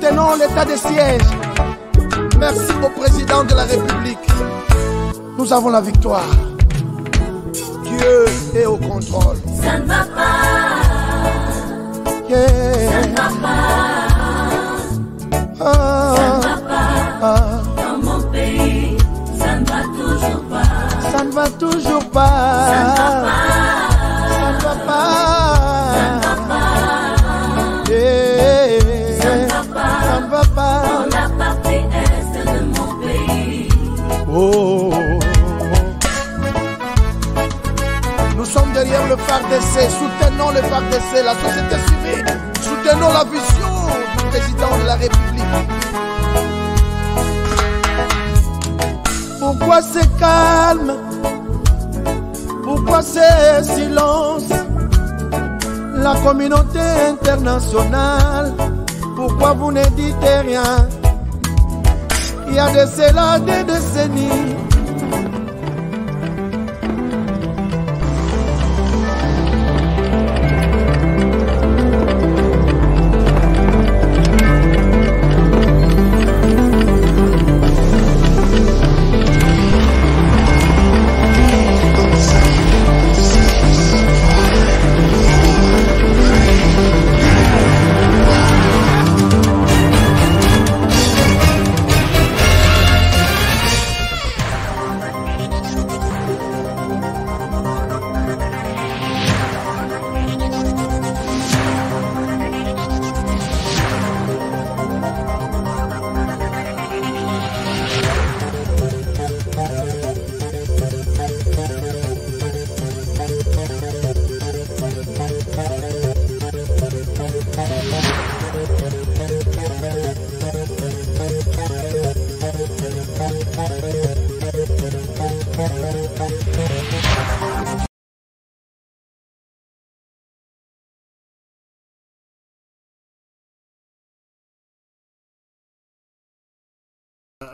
soutenons l'état de siège. Merci au président de la République. Nous avons la victoire. Dieu est au contrôle. Ça ne va pas. Yeah. Ça ne va pas. Ça ne va pas. Dans mon pays, ça ne va toujours pas. Ça ne va toujours pas. Ça ne va pas. Ça ne va pas. Ça ne va pas. Yeah. Ça ne va pas. Ça ne va pas. Dans la partie est de mon pays. Oh. Nous sommes derrière le FARDC, soutenons le FARDC, la société civile, soutenons la vision du président de la République. Pourquoi c'est calme? Pourquoi c'est silence? La communauté internationale, pourquoi vous ne dites rien? Il y a de cela des décennies.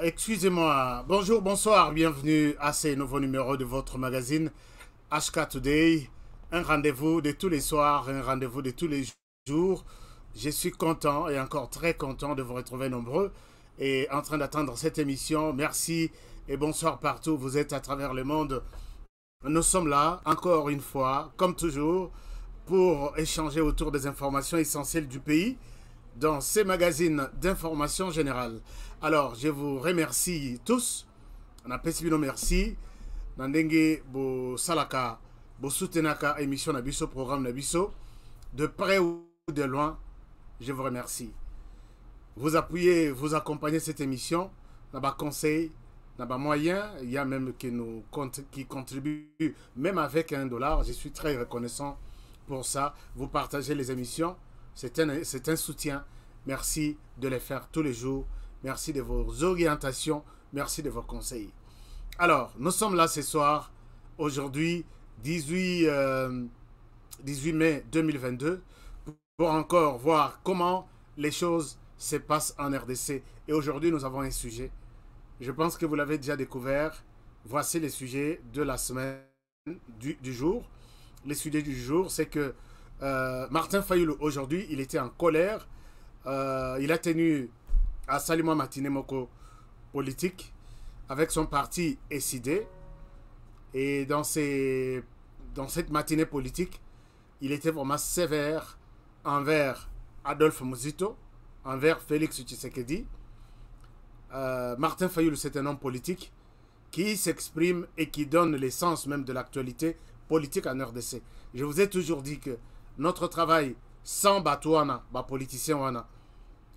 Excusez-moi, bonjour, bonsoir, bienvenue à ce nouveau numéro de votre magazine HK Today. Un rendez-vous de tous les soirs, un rendez-vous de tous les jours. Je suis content et encore très content de vous retrouver nombreux et en train d'attendre cette émission. Merci et bonsoir partout, vous êtes à travers le monde. Nous sommes là, encore une fois, comme toujours, pour échanger autour des informations essentielles du pays dans ces magazines d'information générale. Alors, je vous remercie tous. On a pesibino merci. Nandenge bo salaka, bo soutenaka émission nabiso, programme nabiso. De près ou de loin, je vous remercie. Vous appuyez, vous accompagnez cette émission. N'a pas conseil, n'a pas moyen. Il y a même qui contribuent, même avec $1. Je suis très reconnaissant pour ça. Vous partagez les émissions. C'est un soutien. Merci de les faire tous les jours. Merci de vos orientations. Merci de vos conseils. Alors, nous sommes là ce soir, aujourd'hui, 18 mai 2022, pour encore voir comment les choses se passent en RDC. Et aujourd'hui, nous avons un sujet. Je pense que vous l'avez déjà découvert. Voici les sujets de la semaine, du jour. Les sujets du jour, c'est que Martin Fayulu, aujourd'hui, il était en colère. Il a tenu à Salima Matinemoko politique avec son parti SID. Et dans cette matinée politique, il était vraiment sévère envers Adolphe Muzito, envers Félix Tshisekedi. Martin Fayulu, c'est un homme politique qui s'exprime et qui donne l'essence même de l'actualité politique en RDC. Je vous ai toujours dit que notre travail sans Batouana, politicien wana,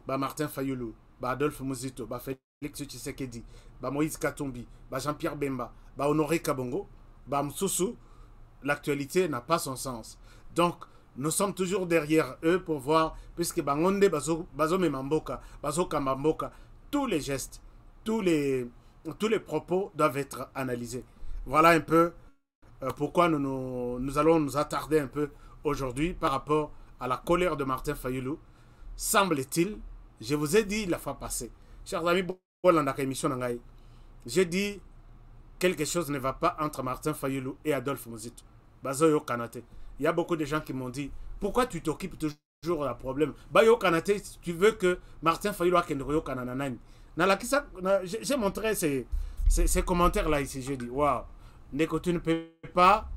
Martin Fayulu, Adolphe Muzito, Félix Tshisekedi, Moïse Katumbi, Jean-Pierre Bemba, Honoré Kabongo, Msusu, l'actualité n'a pas son sens. Donc, nous sommes toujours derrière eux pour voir, puisque Bangonde, Bazo Memamboka, Bazo Kamamboka, tous les gestes, tous les propos doivent être analysés. Voilà un peu pourquoi nous allons nous attarder un peu aujourd'hui par rapport à la colère de Martin Fayulu. Semble-t-il, je vous ai dit la fois passée, chers amis, j'ai dit quelque chose ne va pas entre Martin Fayulu et Adolphe Muzito. Bazoyo Kanate. Il y a beaucoup de gens qui m'ont dit, pourquoi tu t'occupes toujours toujours un problème. Bayo Kanate, tu veux que Martin Fayulu Akendroyo Kanananani. J'ai montré ces commentaires-là ici. J'ai dit, waouh, Ndeko, tu ne peux pas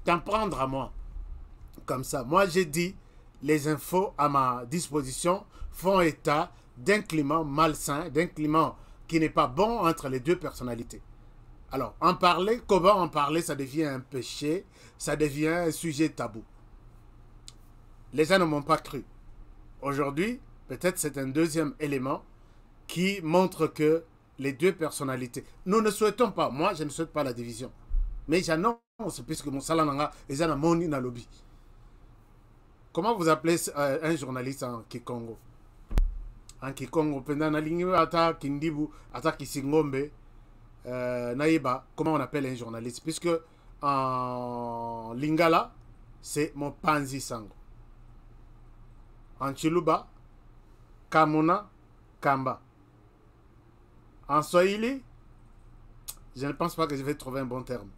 t'en prendre à moi. Comme ça. Moi, j'ai dit, les infos à ma disposition font état d'un climat malsain, d'un climat qui n'est pas bon entre les deux personnalités. Alors, en parler, comment en parler, ça devient un péché, ça devient un sujet tabou. Les gens ne m'ont pas cru. Aujourd'hui, peut-être c'est un deuxième élément qui montre que les deux personnalités... Nous ne souhaitons pas, moi je ne souhaite pas la division. Mais j'annonce, puisque mon salananga est un moni na lobby. Comment vous appelez un journaliste en Kikongo? En Kikongo, pendant la ligne, ata Kindibu, ata Kisingombe, Naïba, comment on appelle un journaliste? Puisque en Lingala, c'est mon Panzi Sango. En Chiluba, Kamuna, Kamba. En Swahili, je ne pense pas que je vais trouver un bon terme.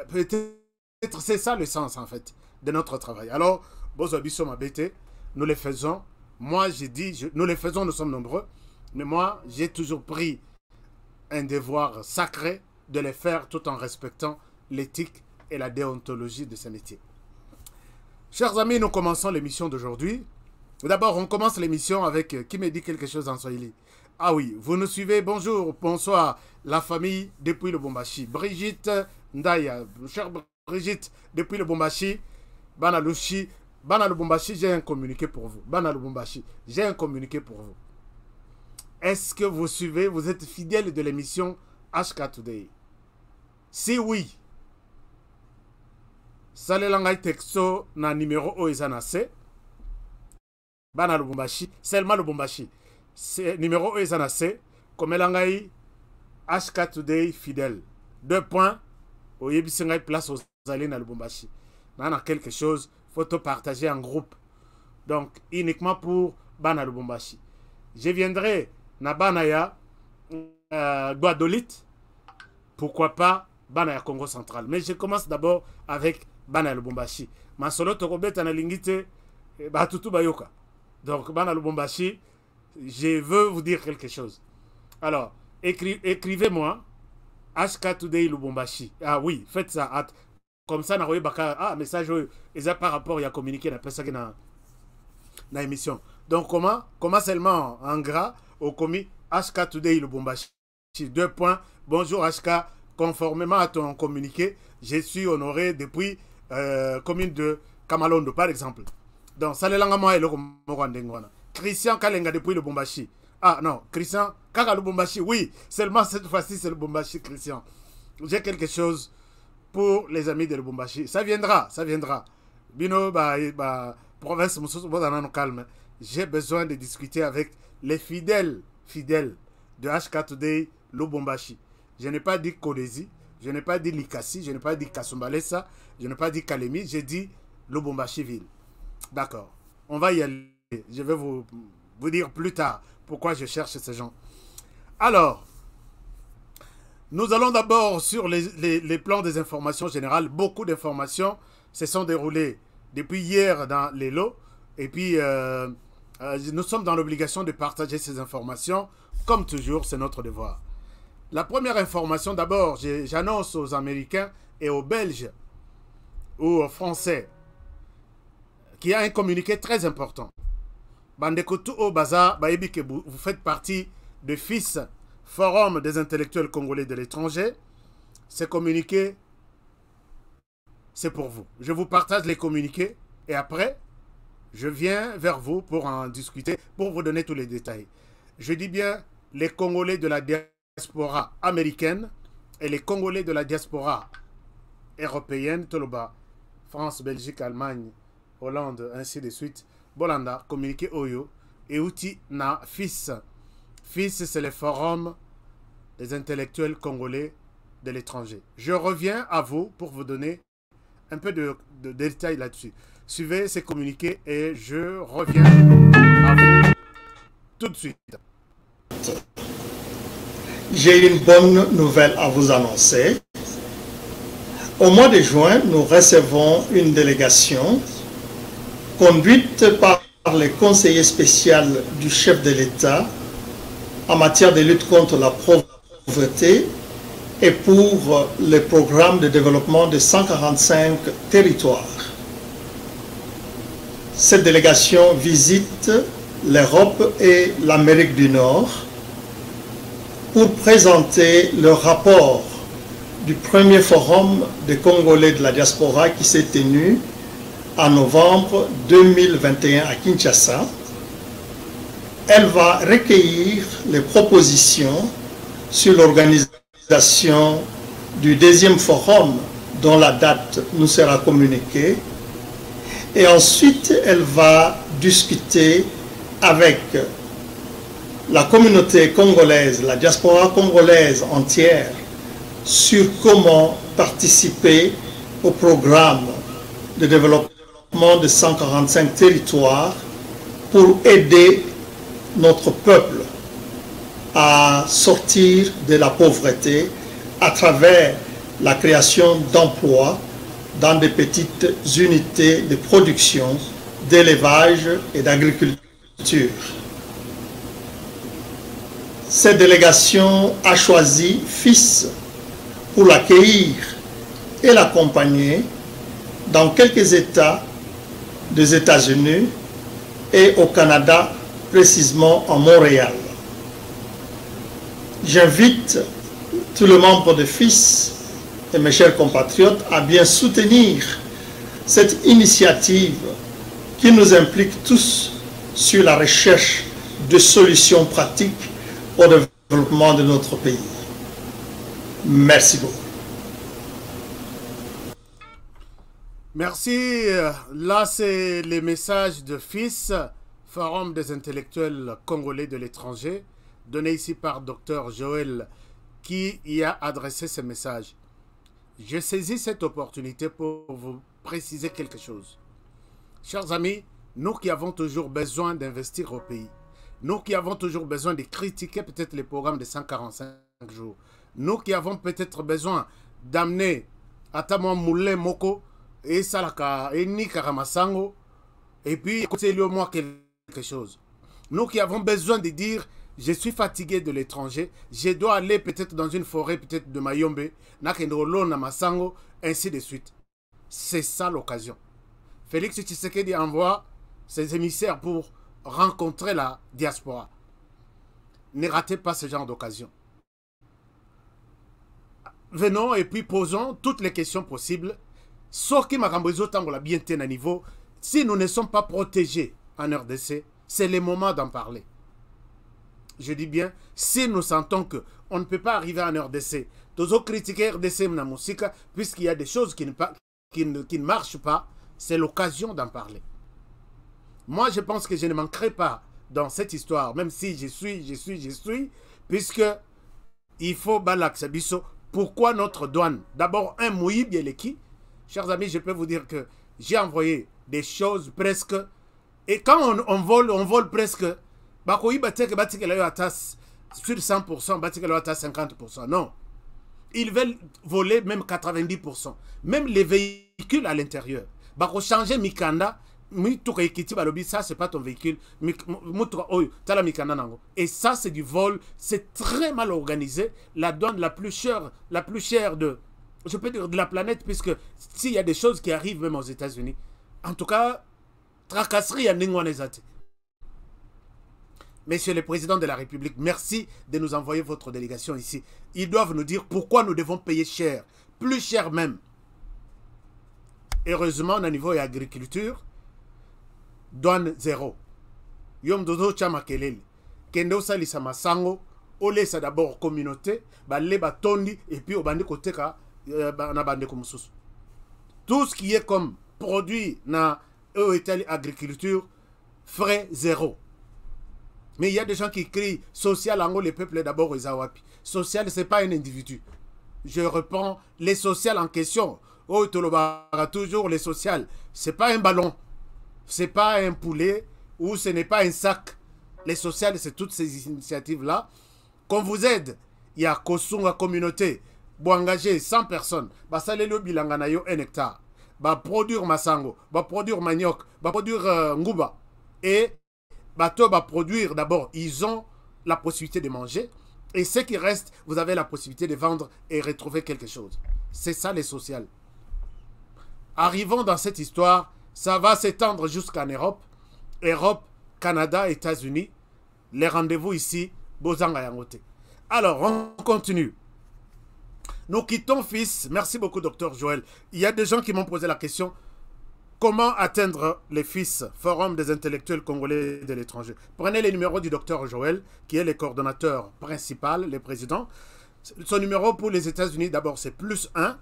Peut-être c'est ça le sens en fait de notre travail. Alors, Bozobiso Mabete, nous les faisons. Moi, j'ai dit, nous les faisons, nous sommes nombreux. Mais moi, j'ai toujours pris un devoir sacré de les faire tout en respectant l'éthique et la déontologie de ce métier. Chers amis, nous commençons l'émission d'aujourd'hui. D'abord, on commence l'émission avec qui me dit quelque chose en Swahili. Ah oui, vous nous suivez, bonjour, bonsoir, la famille depuis le Bombashi. Brigitte Ndaya, chère Brigitte, depuis le Bombashi, Bana Lushi, Bana le Bombashi, j'ai un communiqué pour vous. Bana le Bombashi, j'ai un communiqué pour vous. Est-ce que vous suivez, vous êtes fidèle de l'émission HK Today? Si oui, Salelangai Texto na numéro OESANAC, Bana Lubumbashi, seulement Lubumbashi. C'est numéro OESANAC, comme Elangai HK Today fidèle. 2 points, au Yebisengai place aux alliés na Lubumbashi. Nana quelque chose, photo partagée en groupe. Donc, uniquement pour Bana Lubumbashi. Je viendrai na Banaya, Guadolit, pourquoi pas Banaya Congo Central. Mais je commence d'abord avec Bana Lubumbashi. Ma solo tokobeta na lingite, batutu bayoka. Donc, Bana Lubumbashi, je veux vous dire quelque chose. Alors, écrivez-moi HK Today Lubumbashi. Ah oui, faites ça. Comme ça, na ah, message, ils ont par rapport, il y a communiqué, na personne na émission. Donc, comment seulement en gras, au commis HK Today Lubumbashi. 2 points. Bonjour HK, conformément à ton communiqué, je suis honoré depuis commune de Kamalondo, par exemple. Donc, ça le langama et le Morandengwana. Christian Kalenga depuis le Bombashi. Ah non, Christian, Kaka le Bombashi, oui, seulement cette fois-ci c'est le Bombashi, Christian. J'ai quelque chose pour les amis de le Bombashi. Ça viendra, ça viendra. Bino, province, calme. J'ai besoin de discuter avec les fidèles de HK Today Lubumbashi. Je n'ai pas dit Kodesi, je n'ai pas dit Likasi, je n'ai pas dit Kasumbalesa, je n'ai pas dit Kalemi, j'ai dit Lubumbashi ville. D'accord, on va y aller. Je vais vous dire plus tard pourquoi je cherche ces gens. Alors, nous allons d'abord sur les plans des informations générales. Beaucoup d'informations se sont déroulées depuis hier dans les lots. Et puis, nous sommes dans l'obligation de partager ces informations. Comme toujours, c'est notre devoir. La première information, d'abord, j'annonce aux Américains et aux Belges ou aux Français qu'il y a un communiqué très important. Bandekotu au Baza, vous faites partie de FIS, Forum des intellectuels congolais de l'étranger. Ces communiqués, c'est pour vous. Je vous partage les communiqués et après, je viens vers vous pour en discuter, pour vous donner tous les détails. Je dis bien les Congolais de la diaspora américaine et les Congolais de la diaspora européenne, Toloba, France, Belgique, Allemagne, Hollande, ainsi de suite. Bolanda, communiqué Oyo, et outil na FIS. FIS, c'est le forum des intellectuels congolais de l'étranger. Je reviens à vous pour vous donner un peu de détails là-dessus. Suivez ces communiqués et je reviens à vous tout de suite. J'ai une bonne nouvelle à vous annoncer. Au mois de juin, nous recevons une délégation conduite par le conseiller spécial du chef de l'État en matière de lutte contre la pauvreté et pour le programme de développement de 145 territoires. Cette délégation visite l'Europe et l'Amérique du Nord pour présenter le rapport du premier forum des Congolais de la diaspora qui s'est tenu en novembre 2021 à Kinshasa. Elle va recueillir les propositions sur l'organisation du deuxième forum dont la date nous sera communiquée. Et ensuite, elle va discuter avec la communauté congolaise, la diaspora congolaise entière, sur comment participer au programme de développement de 145 territoires pour aider notre peuple à sortir de la pauvreté à travers la création d'emplois dans des petites unités de production, d'élevage et d'agriculture. Cette délégation a choisi FIS pour l'accueillir et l'accompagner dans quelques États des États-Unis et au Canada, précisément en Montréal. J'invite tous les membres de FIS et mes chers compatriotes à bien soutenir cette initiative qui nous implique tous sur la recherche de solutions pratiques au développement de notre pays. Merci beaucoup. Merci. Là, c'est les messages de FIS, Forum des intellectuels congolais de l'étranger, donné ici par Dr Joël, qui y a adressé ce message. Je saisis cette opportunité pour vous préciser quelque chose. Chers amis, nous qui avons toujours besoin d'investir au pays, nous qui avons toujours besoin de critiquer peut-être les programmes de 145 jours, nous qui avons peut-être besoin d'amener Atama Moulé Moko et Salaka et Nikaramasango et puis écoutez-le moi quelque chose. Nous qui avons besoin de dire je suis fatigué de l'étranger, je dois aller peut-être dans une forêt peut-être de Mayombe, Nakendolo Namasango, ainsi de suite. C'est ça l'occasion. Félix Tshisekedi envoie ses émissaires pour rencontrer la diaspora. Ne ratez pas ce genre d'occasion. Venons et puis posons toutes les questions possibles. Sauf que Makambozo Tangola bien à niveau. Si nous ne sommes pas protégés en RDC, c'est le moment d'en parler. Je dis bien, si nous sentons qu'on ne peut pas arriver en RDC, tous critiquer RDC na musique, puisqu'il y a des choses qui ne marchent pas, c'est l'occasion d'en parler. Moi, je pense que je ne manquerai pas dans cette histoire, même si je suis, puisque il faut balak sabiso. Pourquoi notre douane? D'abord, un Moïb Yeleki. Chers amis, je peux vous dire que j'ai envoyé des choses presque. Et quand on vole presque. Bakoui batek la atas sur 100%, batek la atas 50%. Non. Ils veulent voler même 90%. Même les véhicules à l'intérieur. Bako changer Mikanda. Ça, c'est pas ton véhicule. Et ça, c'est du vol. C'est très mal organisé. La douane la plus chère de, je peux dire, de la planète, puisque s'il y a des choses qui arrivent même aux États-Unis, en tout cas, tracasserie à Ningwanezate. Monsieur le Président de la République, merci de nous envoyer votre délégation ici. Ils doivent nous dire pourquoi nous devons payer cher, plus cher même. Heureusement, au niveau de l'agriculture, douane zéro. Yom dodo chama kelele. Kendo salisa masango. Ole sa d'abord communauté. Ba leba tondi. Et puis au bandi koteka. Na bande komususu. Tout ce qui est comme produit na agriculture. Frais zéro. Mais il y a des gens qui crient social en haut, le peuple d'abord aux Awapi. Social, ce n'est pas un individu. Je reprends les sociales en question. Oh, Tolobara, toujours les sociales. Ce n'est pas un ballon. Ce n'est pas un poulet ou ce n'est pas un sac. Les sociales, c'est toutes ces initiatives-là. Qu'on vous aide. Il y a Kosunga communauté. Pour engager 100 personnes. Bah, ça le bilanganayo 1 hectare. Bah, produire masango. Bah, produire manioc. Bah, produire nguba. Et bateau va produire d'abord, ils ont la possibilité de manger. Et ce qui reste, vous avez la possibilité de vendre et retrouver quelque chose. C'est ça les sociales. Arrivons dans cette histoire, ça va s'étendre jusqu'en Europe. Europe, Canada, États-Unis. Les rendez-vous ici, Bozanga Yangote. Alors, on continue. Nous quittons FIS. Merci beaucoup, docteur Joël. Il y a des gens qui m'ont posé la question. Comment atteindre les FIS, Forum des intellectuels congolais de l'étranger? Prenez les numéros du docteur Joël, qui est le coordonnateur principal, le président. Son numéro pour les États-Unis, d'abord, c'est +1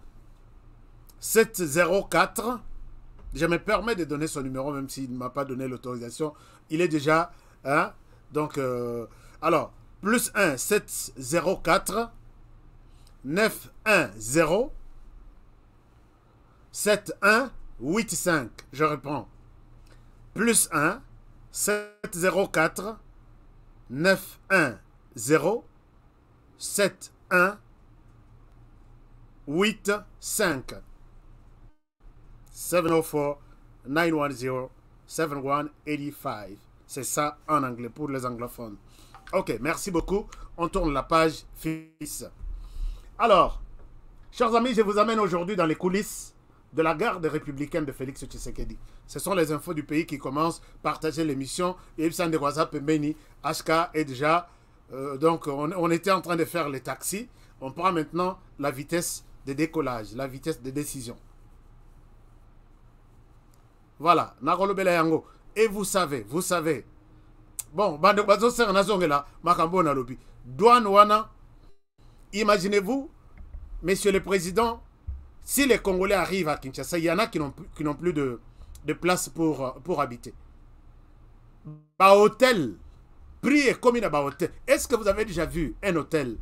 704. Je me permets de donner son numéro, même s'il ne m'a pas donné l'autorisation. Il est déjà... Hein, donc, alors, +1 704 910 7185. Je reprends. +1 704 910 7185. 704 910 7185. C'est ça en anglais pour les anglophones. Ok, merci beaucoup. On tourne la page FIS. Alors, chers amis, je vous amène aujourd'hui dans les coulisses de la garde républicaine de Félix Tshisekedi. Ce sont les infos du pays qui commencent. Partagez l'émission. Ibsan de WhatsApp, Beni, HK est déjà... donc, on était en train de faire les taxis. On prend maintenant la vitesse de décollage, la vitesse de décision. Voilà, Nakolo Bela Yango. Et vous savez, bon, douane wana, imaginez-vous, monsieur le président, si les Congolais arrivent à Kinshasa, il y en a qui n'ont plus de place pour habiter. Bah, hôtel, prix est comme une hôtel. Est-ce que vous avez déjà vu un hôtel?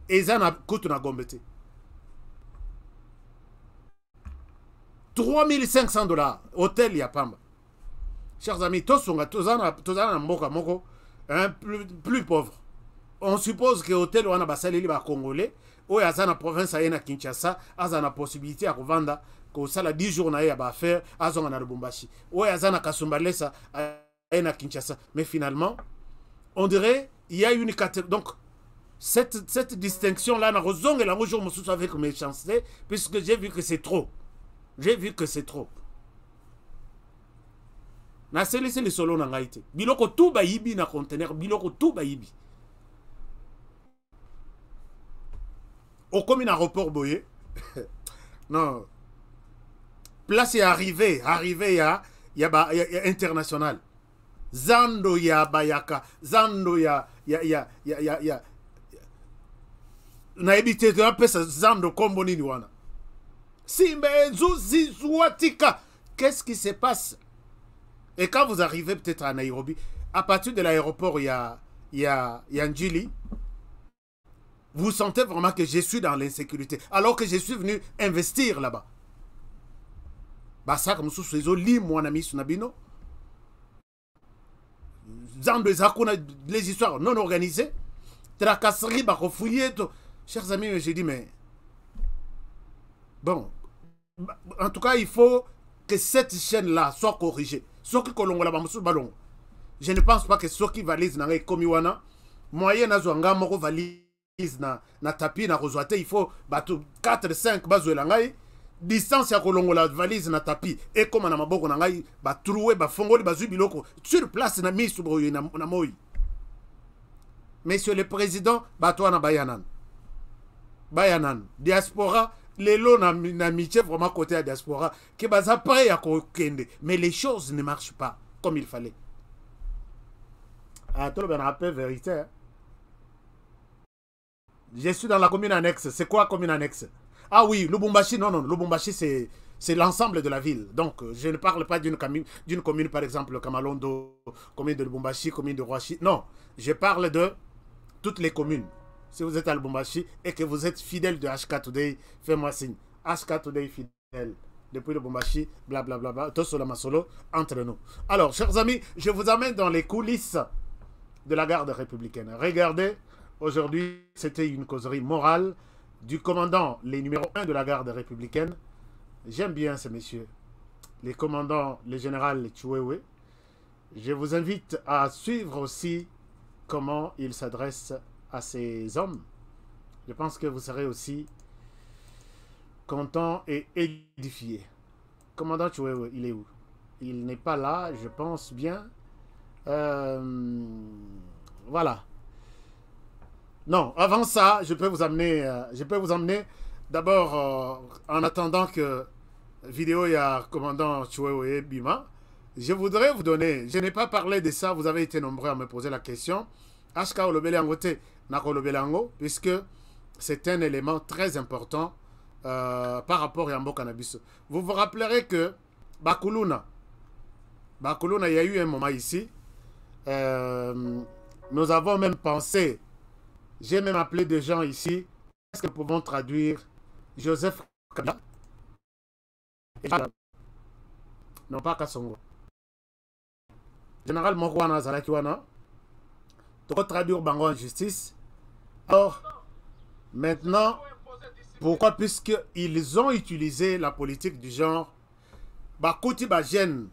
Et ça n'a coûté na gombete. $3500, hôtel Yapamba. Chers amis, tous plus pauvres. On suppose que l'hôtel wana basali ba congolais, ou à la province à Kinshasa, a la possibilité à revendre, que ça la 10 jours na ya ba faire, à zona Lubumbashi. Ou à la Kasumbalesa à Kinshasa. Mais finalement, on dirait il y a une catégorie. Donc, cette distinction-là, na rozong et la jour me sous avec méchanceté, puisque j'ai vu que c'est trop. J'ai vu que c'est trop. Na selisi le solo na ngaite. Biloko tout bayibi na conteneur, biloko tout bayibi. Au comme un aéroport boyé. Non. Place est arrivé ya international. Zando ya bayaka, zando ya na ebité de pesa zando kombo nini wana. Qu'est-ce qui se passe? Et quand vous arrivez peut-être à Nairobi, à partir de l'aéroport, il y a Njili, vous sentez vraiment que je suis dans l'insécurité, alors que je suis venu investir là-bas. Basa comme sous li mon ami Sunabino. Les histoires non organisées, tracasserie, refouiller. Chers amis, j'ai dit, mais bon, en tout cas, il faut que cette chaîne-là soit corrigée. Je ne pense pas que ceux qui valisent dans les communes, moyen na zwanga moko valise na tapis na rozoate, il faut 4 5 bazo langai distance ya kolongola valise na tapis et comme na maboko na ngai ba troué ba fongoli ba biloko sur place na misu boyo na moi. Monsieur le président, bato na bayanan diaspora lelo na miche vraiment côté à diaspora que baza prêt à kokende, mais les choses ne marchent pas comme il fallait. Ah, tout le bien rappel vérité. Hein? Je suis dans la commune annexe. C'est quoi commune annexe? Ah oui, Lubumbashi, non, Lubumbashi c'est l'ensemble de la ville. Donc, je ne parle pas d'une commune, par exemple, Kamalondo, commune de Lubumbashi, commune de Roachi. Non, je parle de toutes les communes. Si vous êtes à Lubumbashi et que vous êtes fidèle de HK Today, fais-moi signe. HK Today fidèle. Depuis Lubumbashi, blablabla, tout sur la masolo, entre nous. Alors, chers amis, je vous amène dans les coulisses de la garde républicaine. Regardez, aujourd'hui, c'était une causerie morale du commandant, les numéro 1 de la garde républicaine. J'aime bien ce monsieur. Les commandants, le général Tchouéoué. Je vous invite à suivre aussi comment il s'adresse à ces hommes. Je pense que vous serez aussi content et édifié. Commandant Chouéwe, il est où? Il n'est pas là, je pense bien. Voilà. Non, avant ça, je peux vous amener d'abord, en attendant que vidéo il y a commandant Chouéwe Bima, je voudrais vous donner, je n'ai pas parlé de ça, vous avez été nombreux à me poser la question, HK Olobelangote Nako Olobelango, puisque c'est un élément très important par rapport à Yambo Cannabis. Vous vous rappellerez que Bakuluna, il y a eu un moment ici, nous avons même pensé, j'ai même appelé des gens ici, est-ce que nous pouvons traduire Joseph Kabila? Non pas Kassongo. Général Mokwana Zalakiwana, pour traduire Bango en justice. Alors, maintenant, pourquoi? Puisqu'ils ont utilisé la politique du genre Bakouti Bajen,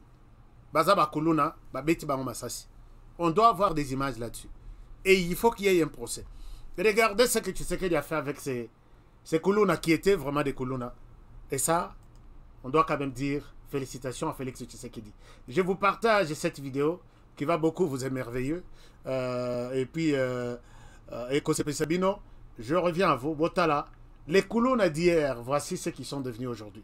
Baza Bakuluna, Babeti Bango Masasi. On doit avoir des images là-dessus. Et il faut qu'il y ait un procès. Regardez ce que tu sais qu'il a fait avec ces Kuluna qui étaient vraiment des Kuluna. Et ça, on doit quand même dire félicitations à Félix Tshisekedi. Je vous partage cette vidéo qui va beaucoup vous émerveiller. Et puis, Ekosepe Sabino, je reviens à vous. Botala, les Kuluna d'hier, voici ceux qui sont devenus aujourd'hui.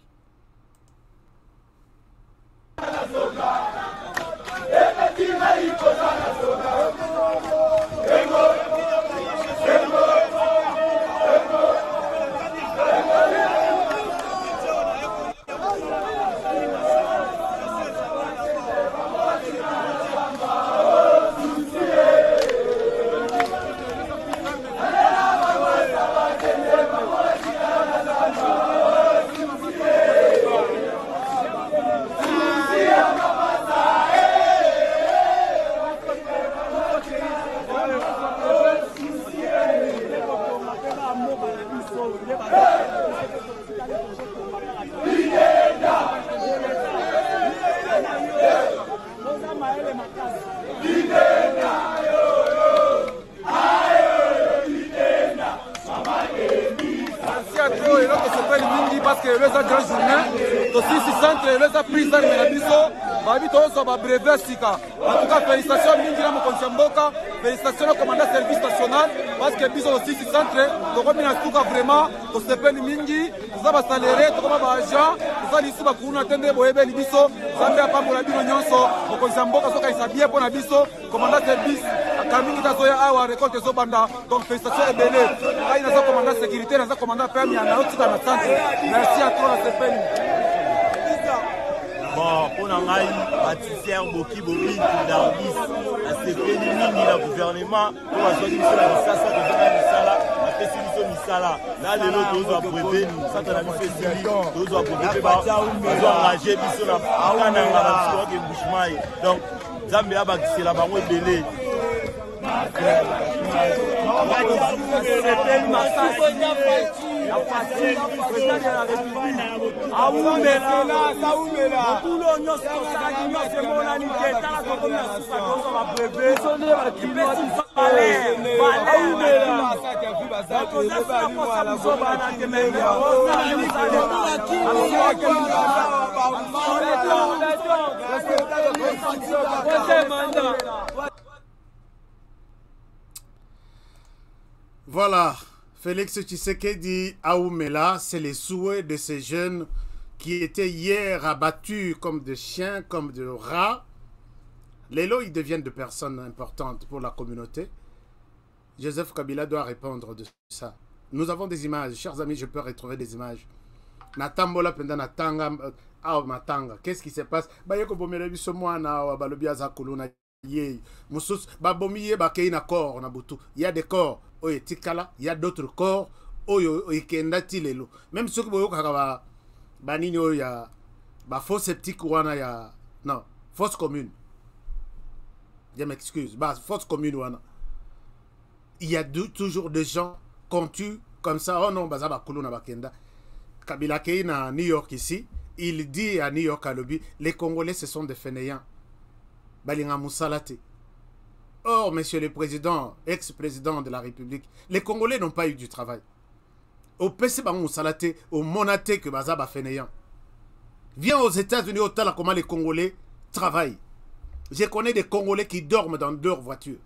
Parce que les gens de journée, aussi si centre les a pris ça mais la brevet sika. En tout cas félicitations mingi na mokonzi mboka, félicitations au commandant service national parce que biso aussi si centre donc on a tout vraiment au CPN mingi, nous avons salaire, tout comme agent, nous avons ici ba kuna tende boyebe biso, Zambia pambola bino nyonso, mokonzi mboka soka isabie pona biso, commandant service Kamingi tazoya awa récolte zo banda donc félicitations et belé. Là il y a commandant sécurité, il y a commandant permis en autre dans la centre. Merci à toi la CPN. Bon, pour Nangaï, bâtisseur, Boki, Bobi, Dardis, la CPN, le gouvernement, pour la zone de Misala, la Pessimison Misala, là, les lots, tous doivent brevet, ça, t'en as mis fait, tous doivent brevet, ils doivent engager, ils sont là, donc, Zambia, c'est la banque belé. Voilà, Félix Tshisekedi Aoumela, c'est les souhaits de ces jeunes qui étaient hier abattus comme des chiens, comme des rats. Les lots, ils deviennent de personnes importantes pour la communauté. Joseph Kabila doit répondre de ça. Nous avons des images, chers amis, je peux retrouver des images. Natambola penda natanga matanga. Qu'est-ce qui se passe? Bayeko bomela biso mwana balobi azakuluna ye. Musus babomiye bakei na corps na butu. Il y a des corps oyo tikala, il y a d'autres corps oyo ikenda tilelo. Même ceux qui boyoka banini oyo ya ba faux sceptique wana ya non, fausse commune. Je m'excuse, bah fausse commune wana. Il y a toujours des gens qu'on tue comme ça. Oh non, baza bakuluna bakenda. Kabila Kei na New York ici, il dit à New York à Lobby, les Congolais ce sont des fainéants. balinga musalate. Or, monsieur le président, ex-président de la République, les Congolais n'ont pas eu du travail. Au PC musalate, au monate que bazaba fainéant. Viens aux États-Unis, au Tala, comment les Congolais travaillent. Je connais des Congolais qui dorment dans leur voiture.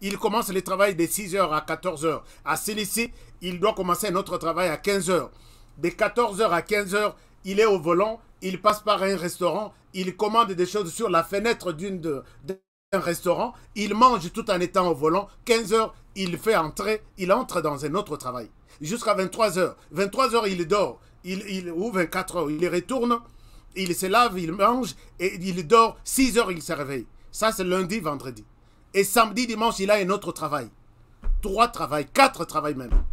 Ils commencent le travail de 6h à 14h. À Sélissi, il doit commencer un autre travail à 15h. De 14h à 15h, il est au volant, il passe par un restaurant, il commande des choses sur la fenêtre d'un restaurant, il mange tout en étant au volant. 15h, il fait entrer, il entre dans un autre travail. Jusqu'à 23h. 23h, il dort. Ou 24h, il retourne, il se lave, il mange et il dort. 6h, il se réveille. Ça, c'est lundi, vendredi. Et samedi, dimanche, il a un autre travail. 3 travails, 4 travails même.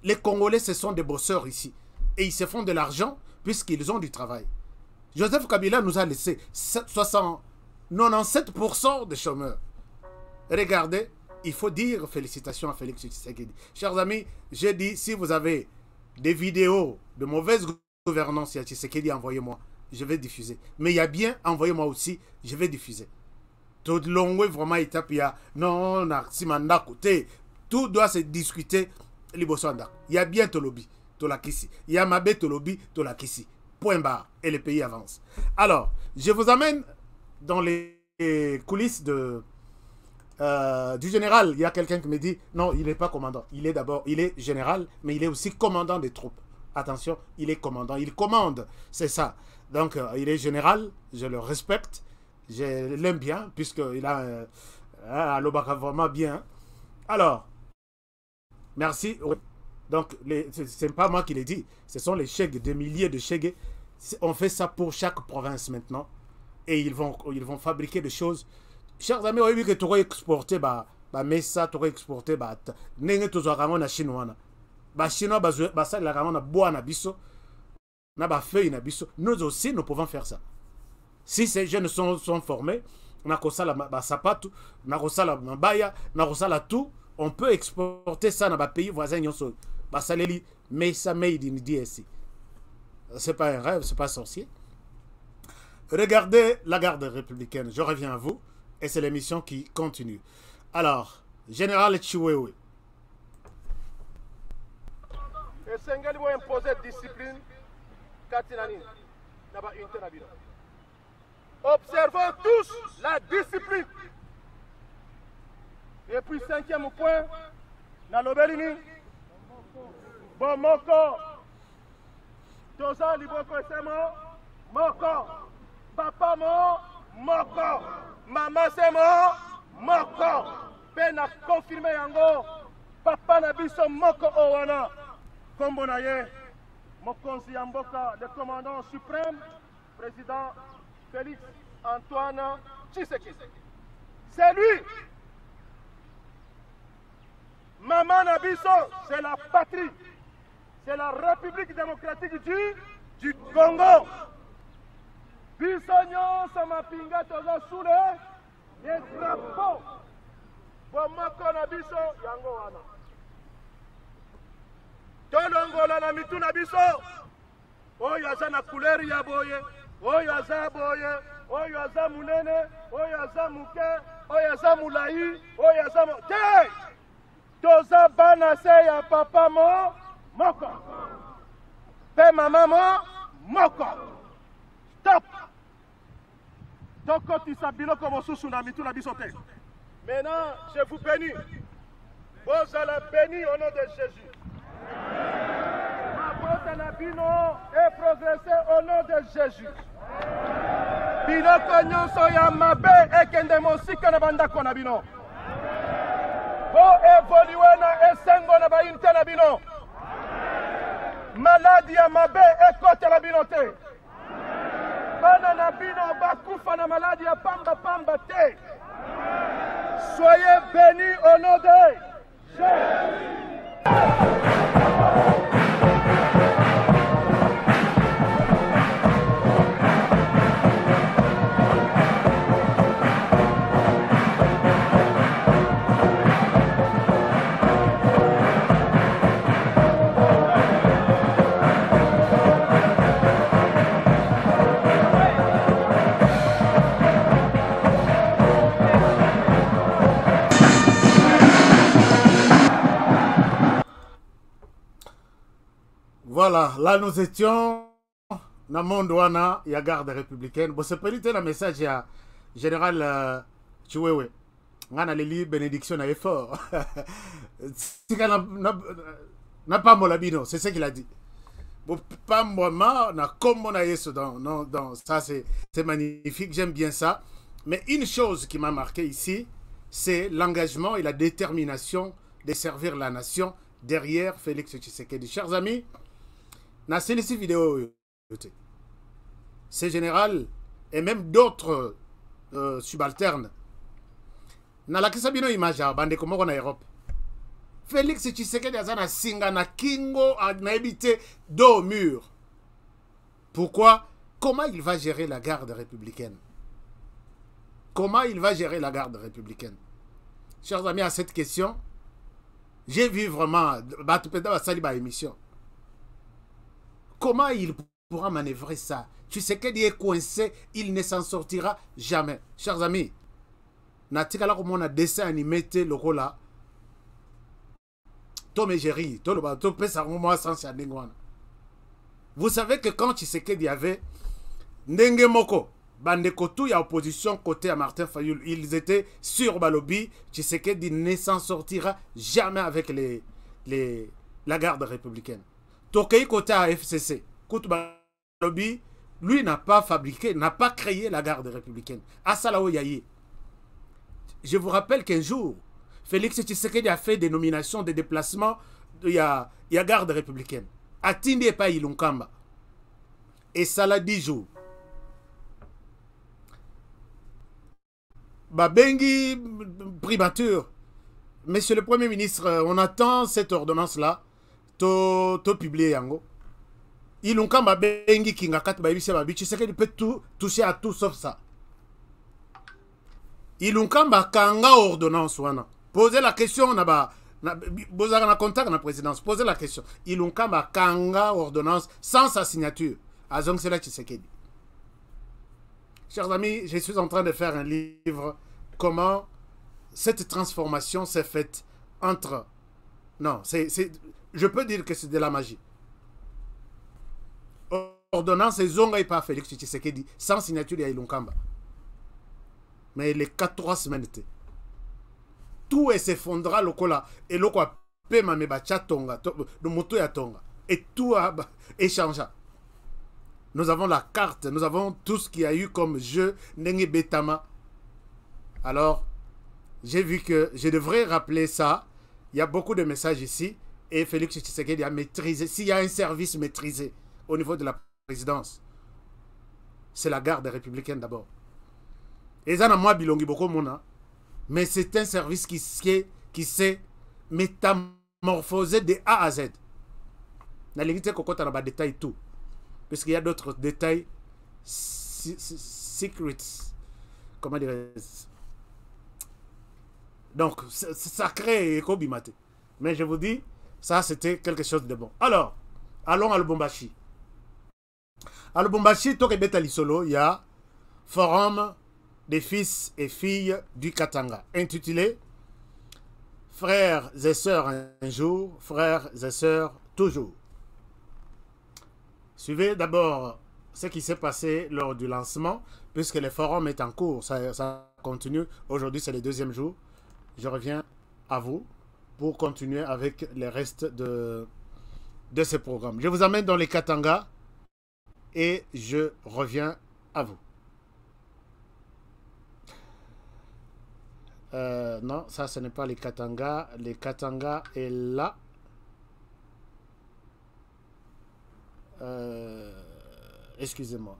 Les Congolais, ce sont des bosseurs ici. Et ils se font de l'argent puisqu'ils ont du travail. Joseph Kabila nous a laissé 97% de chômeurs. Regardez, il faut dire félicitations à Félix Tshisekedi. Chers amis, j'ai dit, si vous avez des vidéos de mauvaise gouvernance à Tshisekedi, envoyez-moi. Je vais diffuser. Mais il y a bien, envoyez-moi aussi, je vais diffuser. Tout le long, vraiment, il y a non, tout doit se discuter. Il y a bien Tolobi, Tolakisi. Il y a Mabé Tolobi, Tolakisi. Point barre. Et le pays avance. Alors, je vous amène dans les coulisses du général. Il y a quelqu'un qui me dit, non, il n'est pas commandant. Il est général, mais il est aussi commandant des troupes. Attention, il est commandant. Il commande, c'est ça. Donc, il est général, je le respecte. Je l'aime bien, puisqu'il a un Lobaka vraiment bien. Alors, merci. Donc, ce n'est pas moi qui l'ai dit. Ce sont les chèques, des milliers de chèques. On fait ça pour chaque province maintenant. Et ils vont fabriquer des choses. Chers amis, vous avez vu que tu aurais exporté, mais ça, tu aurais exporté, n'engé tu aurais na chinois. Chinois, ça, il a bois na biso, na feuille na biso. Nous aussi, nous pouvons faire ça. Si ces jeunes sont formés, na kosala sapatu, na kosala mabaya, na kosala tout, on peut exporter ça dans les pays voisins. Mais ça made in DSC. C'est pas un rêve, c'est pas sorcier. Regardez la garde républicaine. Je reviens à vous. Et c'est l'émission qui continue. Alors, Général Chiwewe. Et Sengeli vont imposer discipline. Observons tous la discipline. Et puis, 5e point, dans l'Obélini, bon, moko, Toza, Liboko, Semo, moko, papa, moko, maman, Semo, moko, Ben a confirmé yango, papa, Nabiso, moko, Owana, Kombo Naye, Mokonzi Yamboka, le commandant suprême, président Félix Antoine Tshisekedi. C'est lui. Maman Nabiso, c'est la patrie. C'est la République démocratique du Congo. Bisogno, Samapinga, Toza Soule, les drapeaux. Bomako Nabiso, Yango Wana. Tolongola na mitu Nabiso. Oyo aza na couleur ya boye. Oyo aza boye. Oyo aza munene. Oyo aza muke. Oyo aza mulai. Oyo aza te! Toza bana se ya papa moko. Pe maman moko. Stop. Toko tisabilo comme sous na mitu na biso te. Maintenant, je vous bénis. Vous allez béni au nom de Jésus. Ma botte nabino et progresser au nom de Jésus. Biloko nyonso ya mabe ekende mosika na bandako na bino. Bo évoluer na esengo na bainte na bino. Maladie ya mabe ekote la bino te. Bana na bino bakufa na maladie ya pamba te. Soyez bénis au nom de Jésus. Voilà, là nous étions dans le monde où il y a garde républicaine. Bon, c'est pas le message à général Chiwewe. On a les bénédictions à effort. N'a pas molabino, c'est ce qu'il a dit. Bon, pas moi, na comme on a yeso dans ça c'est magnifique, j'aime bien ça. Mais une chose qui m'a marqué ici, c'est l'engagement et la détermination de servir la nation derrière Félix Tshisekedi. Chers amis, dans cette vidéo, ces généraux et même d'autres subalternes, dans la kisabino image bande comme en Europe, Félix Tshisekedi a singa na kingo na habité dos mur. Pourquoi? Comment il va gérer la garde républicaine? Comment il va gérer la garde républicaine? Chers amis, à cette question, j'ai vu vraiment émission. Comment il pourra manœuvrer ça? Tshisekedi est coincé, il ne s'en sortira jamais. Chers amis, natikala comme on a dessin animé le rôle là. Vous savez que quand Tshisekedi avait Ndenge Moko, Bandekotou, il y a opposition côté à Martin Fayoul, ils étaient sur Balobi, Tshisekedi ne s'en sortira jamais avec la garde républicaine. Tokei côté à FCC, Koutou Balobi, lui n'a pas fabriqué, n'a pas créé la garde républicaine. Asalao Yaye. Je vous rappelle qu'un jour, Félix Tshisekedi a fait des nominations, des déplacements, il y a garde républicaine. Atindi et pas Ilunkamba. Et ça l'a 10 jours. Babengi primature. Monsieur le Premier ministre, on attend cette ordonnance-là. To publier yango. Ilunkamba bengi kingakat baibise babi. Tshisekedi peut tout toucher à tout sauf ça. Ilunkamba kanga ordonnance wana. Posez la question, vous avez contact dans la présidence. Posez la question. Ilunkamba kanga ordonnance sans sa signature. Azong Sela Tshisekedi. Chers amis, je suis en train de faire un livre. Comment cette transformation s'est faite entre... Non, je peux dire que c'est de la magie. Ordonnance et zonga et pas Félix Tshisekedi sans signature de Ilunkamba. Mais les 4-3 semaines étaient. Tout s'effondra lokola et lokola pema me bacha tonga de moto ya tonga et tout a échangé. Nous avons la carte, nous avons tout ce qu'il y a eu comme jeu Nenge Betama. Alors, j'ai vu que je devrais rappeler ça. Il y a beaucoup de messages ici et Félix Tshisekedi a maîtrisé. S'il y a un service maîtrisé au niveau de la présidence, c'est la garde républicaine d'abord. Et ça n'a moi bilongi beaucoup mona. Mais c'est un service qui s'est métamorphosé de A à Z. Dans les détails tout. Parce qu'il y a d'autres détails secrets. Comment dire? Donc, ça crée Ekobimate. Mais je vous dis, ça c'était quelque chose de bon. Alors, allons à Lubumbashi. À Lubumbashi, Tokebeta Lisolo, il y a forum des fils et filles du Katanga, intitulé Frères et sœurs un jour, frères et sœurs toujours. Suivez d'abord ce qui s'est passé lors du lancement, puisque le forum est en cours, ça continue. Aujourd'hui, c'est le 2e jour. Je reviens à vous pour continuer avec le reste de ce programme. Je vous amène dans les Katanga et je reviens à vous. Non, ça ce n'est pas les Katanga. Les Katanga est là. Excusez-moi.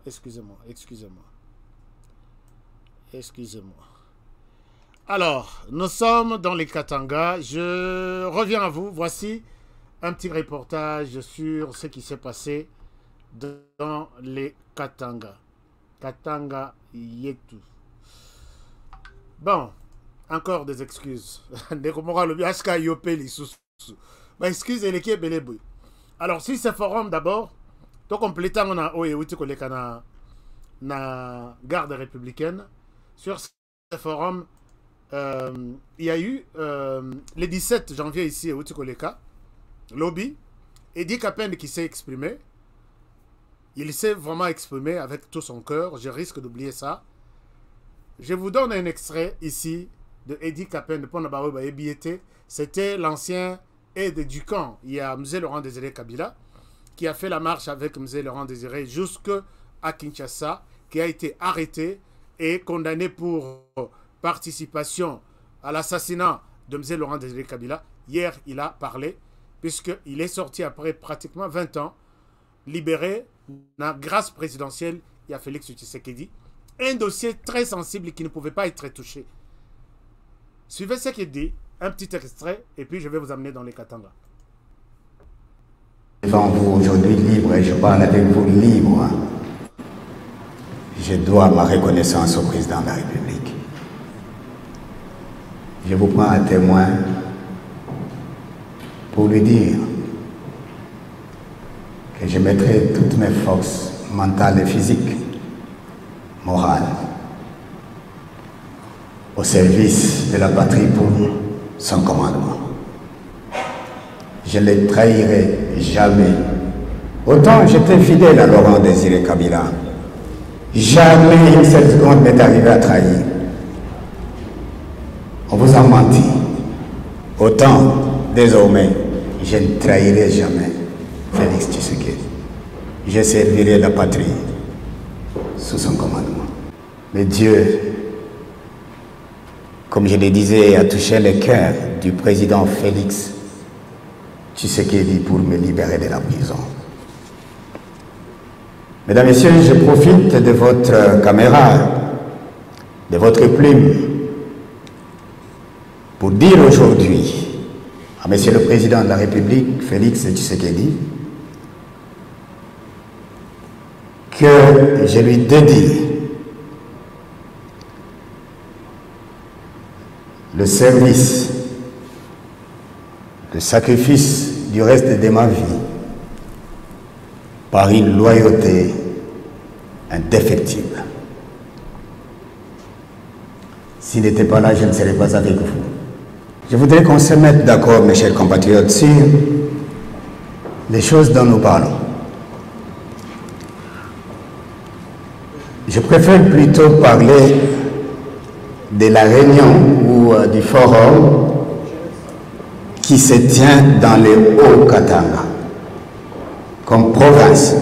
Alors, nous sommes dans les Katanga. Je reviens à vous. Voici un petit reportage sur ce qui s'est passé dans les Katanga. Katanga Yetu. Bon. Encore des excuses. Alors, si ce forum d'abord, tout complétant, on a na garde républicaine. Sur ce forum, il y a eu le 17 janvier ici à Outikoleka, lobby, Eddie Kapende qui s'est exprimé, il s'est vraiment exprimé avec tout son cœur, je risque d'oublier ça. Je vous donne un extrait ici de Eddie Kapende, c'était l'ancien aide du camp. Il y a M. Laurent Désiré Kabila qui a fait la marche avec M. Laurent Désiré jusqu'à Kinshasa, qui a été arrêté et condamné pour participation à l'assassinat de M. Laurent Désiré Kabila. Hier, il a parlé, puisqu'il est sorti après pratiquement 20 ans, libéré, grâce présidentielle, il y a Félix Tshisekedi. Un dossier très sensible qui ne pouvait pas être touché. Suivez ce qu'il dit, un petit extrait, et puis je vais vous amener dans les Katanga. Devant vous aujourd'hui libre, et je parle avec vous libre. Je dois ma reconnaissance au président de la République. Je vous prends à témoin pour lui dire que je mettrai toutes mes forces mentales et physiques, morales, au service de la patrie pour son commandement. Je ne les trahirai jamais. Autant j'étais fidèle à Laurent Désiré Kabila, jamais une seule seconde m'est arrivé à trahir. On vous a menti. Autant, désormais, je ne trahirai jamais Félix Tshisekedi. Je servirai la patrie sous son commandement. Mais Dieu, comme je le disais, a touché le cœur du président Félix Tshisekedi pour me libérer de la prison. Mesdames, Messieurs, je profite de votre caméra, de votre plume, pour dire aujourd'hui à Monsieur le Président de la République, Félix Tshisekedi, que je lui dédie le service, le sacrifice du reste de ma vie par une loyauté indéfectible. S'il n'était pas là, je ne serais pas avec vous. Je voudrais qu'on se mette d'accord, mes chers compatriotes, sur les choses dont nous parlons. Je préfère plutôt parler de la réunion ou du forum qui se tient dans les Hauts-Katanga, comme province.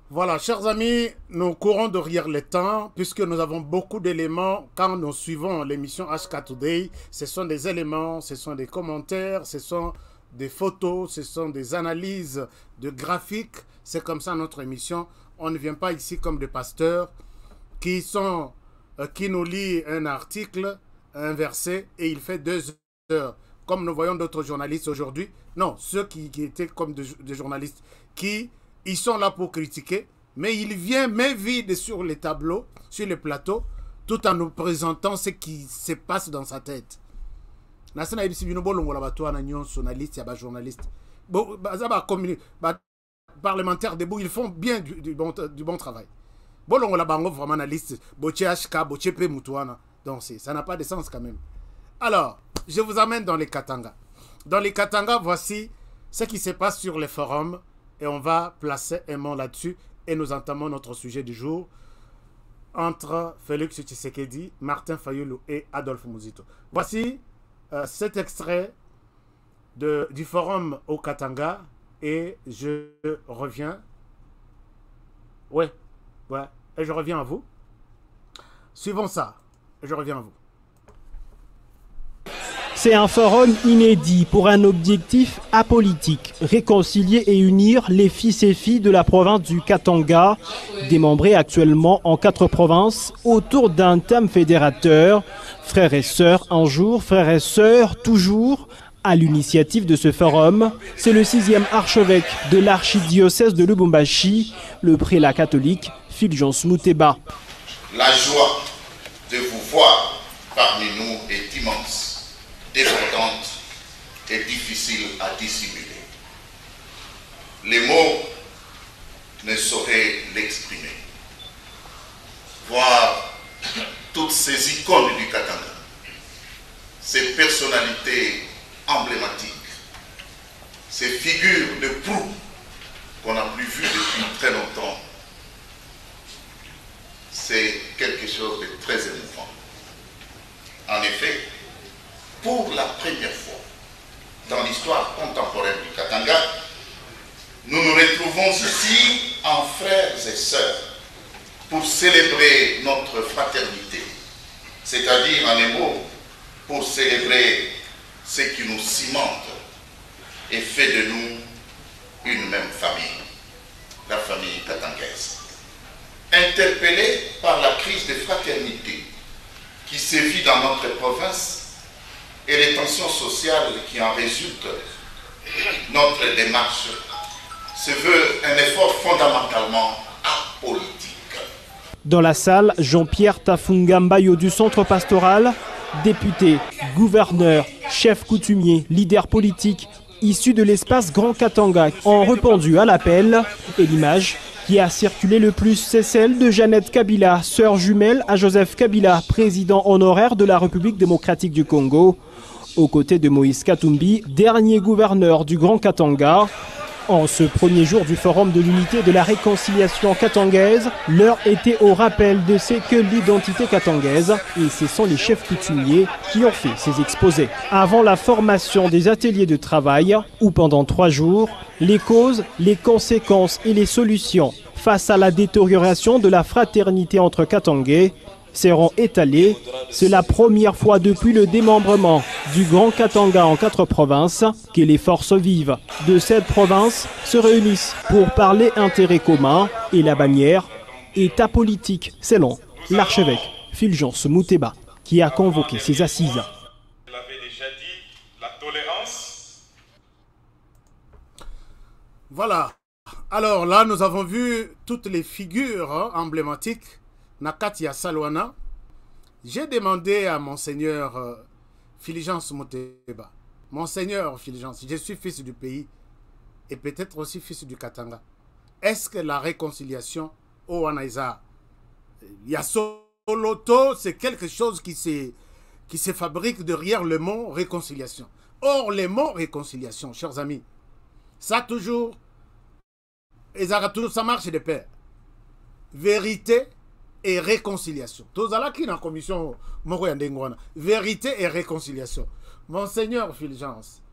Voilà, chers amis, nous courons derrière le temps puisque nous avons beaucoup d'éléments quand nous suivons l'émission HK Today. Ce sont des éléments, ce sont des commentaires, ce sont des photos, ce sont des analyses de graphiques. C'est comme ça notre émission. On ne vient pas ici comme des pasteurs qui nous lit un article, un verset et il fait 2 heures. Comme nous voyons d'autres journalistes aujourd'hui. Non, ceux qui étaient comme des journalistes qui... Ils sont là pour critiquer, mais il vient main vide sur les tableaux, sur les plateaux, tout en nous présentant ce qui se passe dans sa tête. Parlementaires debout, ils font bien du bon travail. Donc ça n'a pas de sens quand même. Alors, je vous amène dans les Katanga. Dans les Katanga, voici ce qui se passe sur les forums. Et on va placer un mot là-dessus et nous entamons notre sujet du jour entre Félix Tshisekedi, Martin Fayulu et Adolphe Muzito. Voici cet extrait du forum au Katanga et je reviens. Ouais, et je reviens à vous. Suivons ça, et je reviens à vous. C'est un forum inédit pour un objectif apolitique, réconcilier et unir les fils et filles de la province du Katanga, démembrés actuellement en 4 provinces, autour d'un thème fédérateur. Frères et sœurs un jour, frères et sœurs toujours. À l'initiative de ce forum, c'est le 6e archevêque de l'archidiocèse de Lubumbashi, le prélat catholique Fulgence Muteba. La joie de vous voir parmi nous est immense, débordante et difficile à dissimuler. Les mots ne sauraient l'exprimer. Voir toutes ces icônes du Katanga, ces personnalités emblématiques ces figures de proue qu'on n'a plus vues depuis très longtemps, c'est quelque chose de très émouvant. En effet, pour la première fois dans l'histoire contemporaine du Katanga, nous nous retrouvons ici en frères et sœurs pour célébrer notre fraternité, c'est-à-dire en un mot, pour célébrer ce qui nous cimente et fait de nous une même famille, la famille katangaise. Interpellés par la crise de fraternité qui sévit dans notre province et les tensions sociales qui en résultent, notre démarche se veut un effort fondamentalement apolitique. Dans la salle, Jean-Pierre Tafungambayo du centre pastoral, député, gouverneur, chef coutumier, leader politique, issus de l'espace Grand Katanga, ont répondu à l'appel. Et l'image qui a circulé le plus, c'est celle de Jeannette Kabila, sœur jumelle à Joseph Kabila, président honoraire de la République démocratique du Congo, aux côtés de Moïse Katumbi, dernier gouverneur du Grand Katanga. En ce premier jour du Forum de l'unité de la réconciliation katangaise, l'heure était au rappel de ce que l'identité katangaise, et ce sont les chefs coutumiers qui ont fait ces exposés. Avant la formation des ateliers de travail, où pendant 3 jours, les causes, les conséquences et les solutions face à la détérioration de la fraternité entre Katangais seront étalés. C'est la première fois depuis le démembrement du Grand Katanga en 4 provinces que les forces vives de cette province se réunissent pour parler intérêts communs et la bannière État politique, selon l'archevêque Fulgence Mouteba, qui a convoqué ces assises. Je l'avais déjà dit, la tolérance. Voilà. Alors là, nous avons vu toutes les figures emblématiques. Nakatia Salwana. J'ai demandé à Monseigneur Fulgence Mouteba, Monseigneur Fulgence, je suis fils du pays et peut-être aussi fils du Katanga. Est-ce que la réconciliation au Wanaïza, Yasoloto, c'est quelque chose qui se fabrique derrière le mot réconciliation? Or, le mot réconciliation, chers amis, ça toujours, ça marche de pair. Vérité et réconciliation. Tous là qui dans la commission vérité et réconciliation. Monseigneur Fulgence,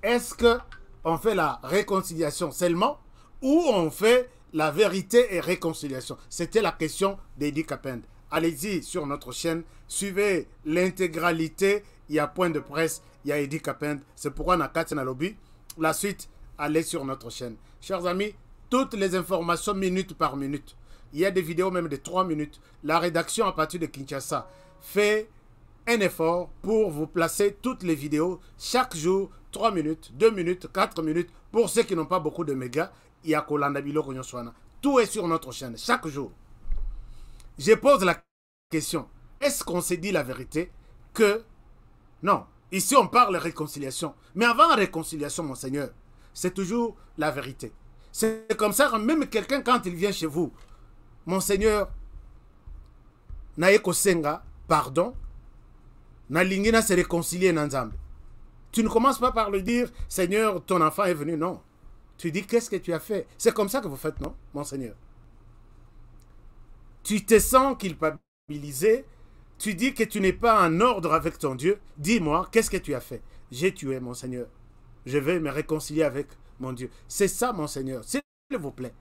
est-ce qu'on fait la réconciliation seulement ou on fait la vérité et réconciliation? C'était la question d'Edi Kapend. Allez-y sur notre chaîne, suivez l'intégralité. Il y a point de presse, il y a Edi Kapend. C'est pourquoi on a Katina Lobby. La suite, allez sur notre chaîne. Chers amis, toutes les informations minute par minute. Il y a des vidéos même de 3 minutes. La rédaction à partir de Kinshasa fait un effort pour vous placer toutes les vidéos chaque jour, 3 minutes, 2 minutes, 4 minutes. Pour ceux qui n'ont pas beaucoup de mégas, il y a Kolanda Bilo Konyoswana. Tout est sur notre chaîne, chaque jour. Je pose la question, est-ce qu'on s'est dit la vérité que... Non, ici on parle de réconciliation. Mais avant la réconciliation, Monseigneur, c'est toujours la vérité. C'est comme ça, même quelqu'un quand il vient chez vous, Monseigneur, Naeko Senga, pardon, Nalingina se réconcilier Nanzambe. Tu ne commences pas par lui dire, Seigneur, ton enfant est venu, non. Tu dis, qu'est-ce que tu as fait? C'est comme ça que vous faites, non, Monseigneur? Tu te sens culpabilisé, tu dis que tu n'es pas en ordre avec ton Dieu. Dis-moi, qu'est-ce que tu as fait? J'ai tué, Monseigneur. Je vais me réconcilier avec mon Dieu. C'est ça, Monseigneur, s'il vous plaît.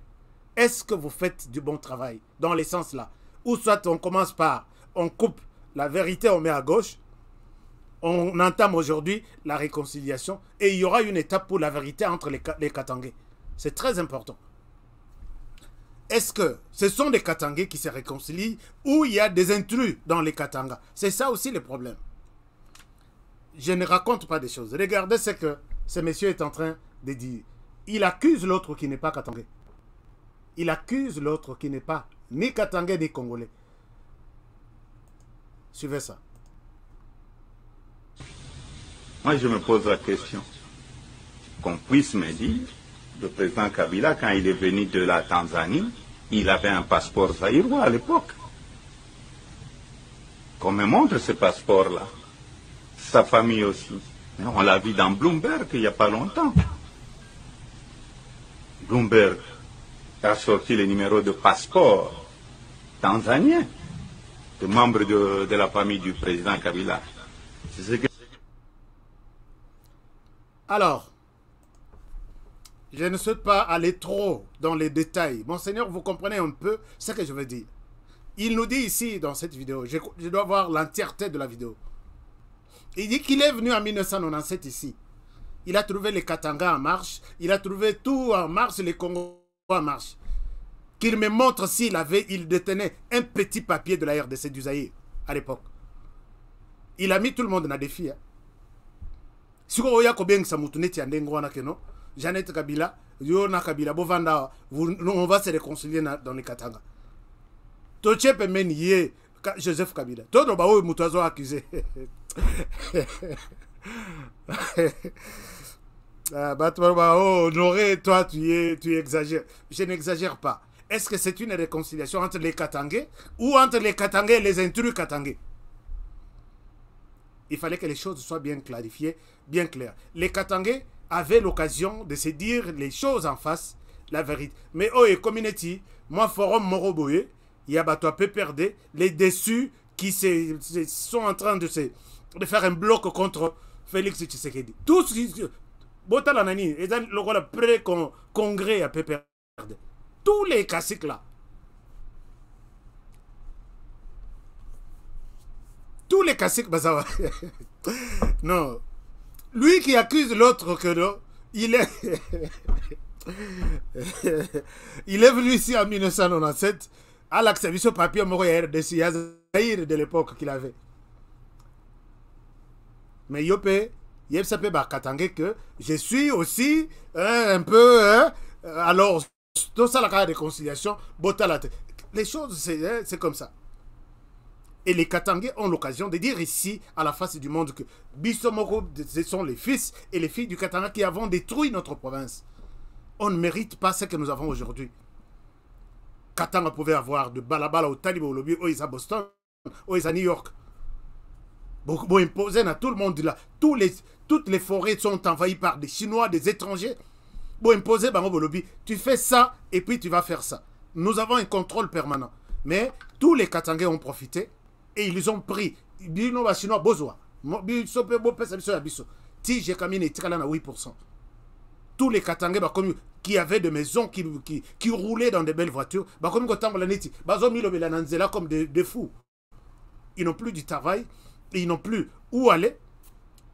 Est-ce que vous faites du bon travail dans les sens là? Ou soit on commence par, on coupe la vérité, on met à gauche, on entame aujourd'hui la réconciliation et il y aura une étape pour la vérité entre les Katangais. C'est très important. Est-ce que ce sont des Katangais qui se réconcilient ou il y a des intrus dans les Katangas? C'est ça aussi le problème. Je ne raconte pas des choses. Regardez ce que ce monsieur est en train de dire. Il accuse l'autre qui n'est pas Katangais. Il accuse l'autre qui n'est pas ni Katangais ni Congolais. Suivez ça. Moi, je me pose la question. Qu'on puisse me dire, le président Kabila, quand il est venu de la Tanzanie, il avait un passeport zaïrois à l'époque. Qu'on me montre ce passeport-là. Sa famille aussi. On l'a vu dans Bloomberg il n'y a pas longtemps. Bloomberg a sorti les numéros de passeport tanzaniens de membres de la famille du président Kabila. C'est ce que... Alors, je ne souhaite pas aller trop dans les détails. Monseigneur, vous comprenez un peu ce que je veux dire. Il nous dit ici dans cette vidéo, je dois voir l'entièreté de la vidéo. Il dit qu'il est venu en 1997 ici. Il a trouvé les Katanga en marche, il a trouvé tout en marche, les Congo en marche. Qu'il me montre il détenait un petit papier de la RDC du Zaïre à l'époque. Il a mis tout le monde dans des défi. Si vous voyez combien ça Jeannette Kabila, Yona Kabila, Bovanda, on va se réconcilier dans les Katanga. Toche peut mener Joseph Kabila. Tout le monde est accusé. Honoré, toi tu exagères. Je n'exagère pas. Est-ce que c'est une réconciliation entre les Katangais ou entre les Katangais et les intrus Katangais? Il fallait que les choses soient bien clarifiées, bien claires. Les Katangais avaient l'occasion de se dire les choses en face, la vérité. Mais oh, et community, moi, Forum Moroboye, il y a toi peu perdre les déçus qui sont en train de faire un bloc contre Félix Tshisekedi. Tous, Botalanani, et dans le pré-congrès à peu perdre. Tous les classiques là. Tous les classiques, Bazawa. Non. Lui qui accuse l'autre que non, il est... il est venu ici en 1997 à l'acceptation papier de l'époque qu'il avait. Mais Yopé, Yepsape Bakatangé que je suis aussi un peu... alors, tout ça, la réconciliation, les choses, c'est comme ça. Et les Katangais ont l'occasion de dire ici, à la face du monde, que Bissomoro, ce sont les fils et les filles du Katanga qui avons détruit notre province. On ne mérite pas ce que nous avons aujourd'hui. Katanga pouvait avoir de Balabala au Taliban, au lobby, au Boston, au New York. Bon, imposer à tout le monde là. Toutes les forêts sont envahies par des Chinois, des étrangers. Bon, imposer au lobby. Tu fais ça et puis tu vas faire ça. Nous avons un contrôle permanent. Mais tous les Katangais ont profité. Et ils ont pris. Tous les Katangais qui avaient des maisons, qui roulaient dans de belles voitures, comme des fous. Ils n'ont plus du travail, ils n'ont plus où aller.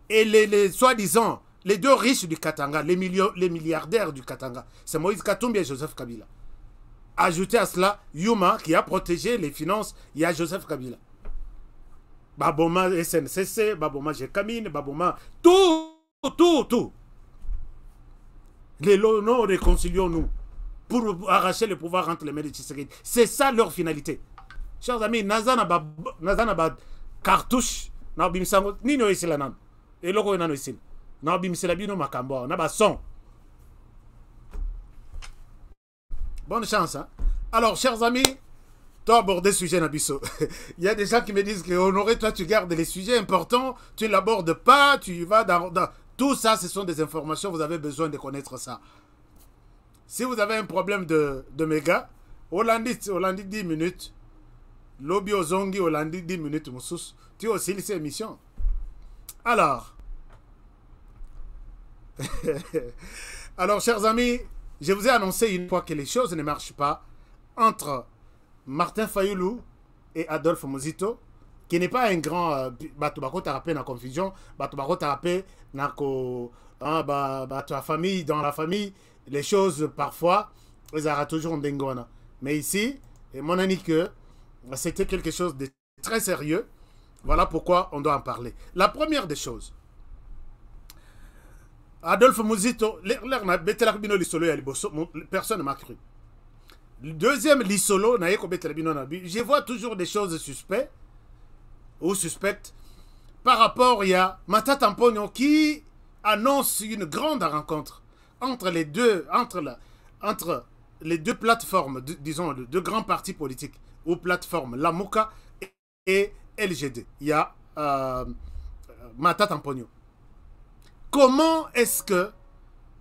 Et les soi-disant, les deux riches du Katanga, les milliardaires du Katanga, c'est Moïse Katumbi et Joseph Kabila. Ajouté à cela, Yuma qui a protégé les finances, il y a Joseph Kabila. Baboma SNCC, Baboma Jekamine, Baboma, tout. Les non réconcilions-nous pour arracher le pouvoir entre les mains de Tshisekedi. C'est ça leur finalité. Chers amis, Nazana cartouche, na bimisango nino isila nan. Et loko nano isil. Na bimisela bino makambo, na ba son. Bonne chance, hein? Alors, chers amis, tu as abordé le sujet Nabiso. Il y a des gens qui me disent que Honoré, toi, tu gardes les sujets importants, tu ne l'abordes pas, tu vas dans... Tout ça, ce sont des informations, vous avez besoin de connaître ça. Si vous avez un problème de méga, Hollandi 10 minutes, Lobby Ozongi, Hollandi 10 minutes, Moussous, tu as aussi ces émissions. Alors, chers amis, je vous ai annoncé une fois que les choses ne marchent pas entre Martin Fayoulou et Adolphe Muzito, qui n'est pas un grand Batubako Tarapé dans la confusion, Batubako Tarapé dans la famille, les choses parfois, ils auront toujours un dengona. Mais ici, mon ami que c'était quelque chose de très sérieux. Voilà pourquoi on doit en parler. La première des choses, Adolphe Muzito, personne ne m'a cru. Le deuxième, l'isolo, je vois toujours des choses suspectes ou suspectes. Par rapport, il y a Matata Mpogno qui annonce une grande rencontre entre les deux plateformes, disons, de deux grands partis politiques ou plateformes, Lamuka et LGD. Il y a Matata Mpogno. Comment est-ce que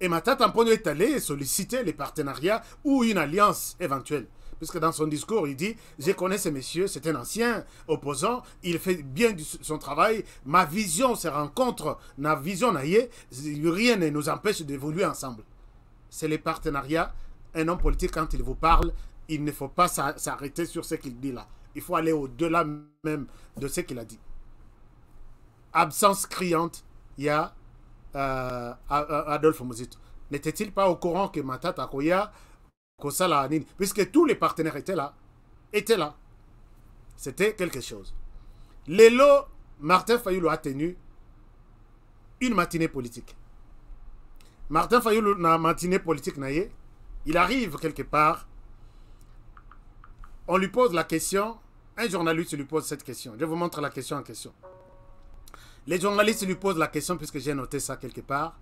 Et Matata Mponyo est allé solliciter les partenariats ou une alliance éventuelle. Puisque dans son discours, il dit « Je connais ce monsieur, c'est un ancien opposant, il fait bien son travail, ma vision se rencontre, ma vision naïe, rien ne nous empêche d'évoluer ensemble. » C'est les partenariats. Un homme politique, quand il vous parle, il ne faut pas s'arrêter sur ce qu'il dit là. Il faut aller au-delà même de ce qu'il a dit. Absence criante, il y a Adolphe Muzito. N'était-il pas au courant que Matata Koya, Kosala Anine, puisque tous les partenaires étaient là. C'était quelque chose. Lélo, Martin Fayulu a tenu une matinée politique. Martin Fayulu, na matinée politique, il arrive quelque part, on lui pose la question, un journaliste lui pose cette question. Je vous montre la question en question. Les journalistes lui posent la question, puisque j'ai noté ça quelque part.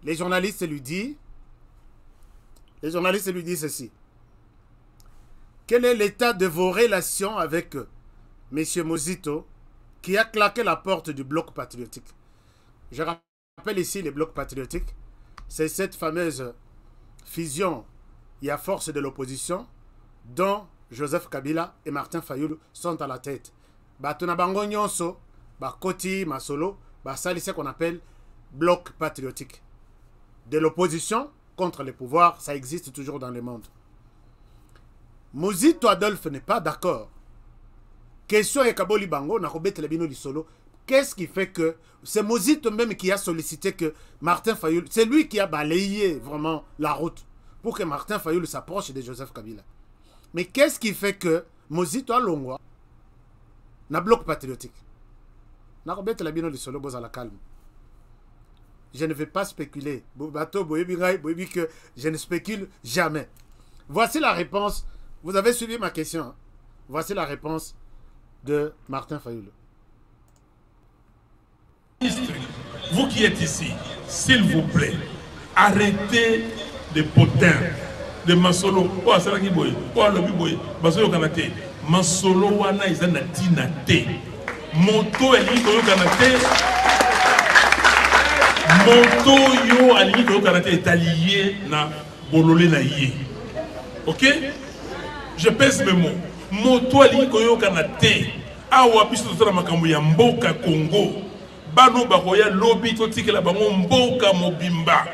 Les journalistes lui disent ceci. Quel est l'état de vos relations avec M. Muzito, qui a claqué la porte du bloc patriotique? Je rappelle ici les blocs patriotiques. C'est cette fameuse fusion et à force de l'opposition dont Joseph Kabila et Martin Fayulu sont à la tête. Batuna bango nyonso, Koti, Masolo, ça c'est ce qu'on appelle bloc patriotique. De l'opposition contre les pouvoirs, ça existe toujours dans le monde. Muzito Adolphe n'est pas d'accord. Question et Kaboli Bango, qu'est-ce qui fait que c'est Muzito même qui a sollicité que Martin Fayulu, c'est lui qui a balayé vraiment la route pour que Martin Fayulu s'approche de Joseph Kabila. Mais qu'est-ce qui fait que Muzito a longwa na bloc patriotique? Je ne vais pas spéculer. Je ne spécule jamais. Voici la réponse. Vous avez suivi ma question. Voici la réponse de Martin Fayulu. Vous qui êtes ici, s'il vous plaît, arrêtez de potins, de Masolo. Oh, c'est là qui boy. Oh, le boy. Masolo kanate. Masolo wana izana tinate. Moto eli koyo kanate. Moto yo ali koyo kanate est allié na bololé na yé. Ok? Je pèse mes mots. Moto ali koyo kanate. Awa biso tozala makambo ya mboka Congo. Bano bakoya lobby totikela bango mboka mobimba.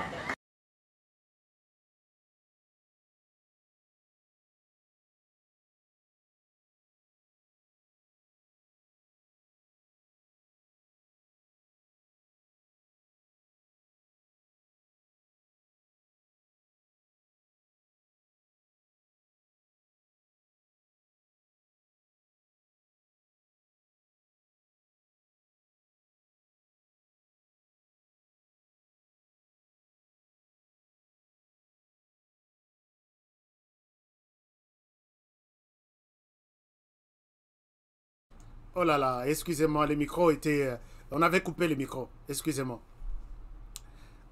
Oh là là, excusez-moi, le micro était... on avait coupé le micro, excusez-moi.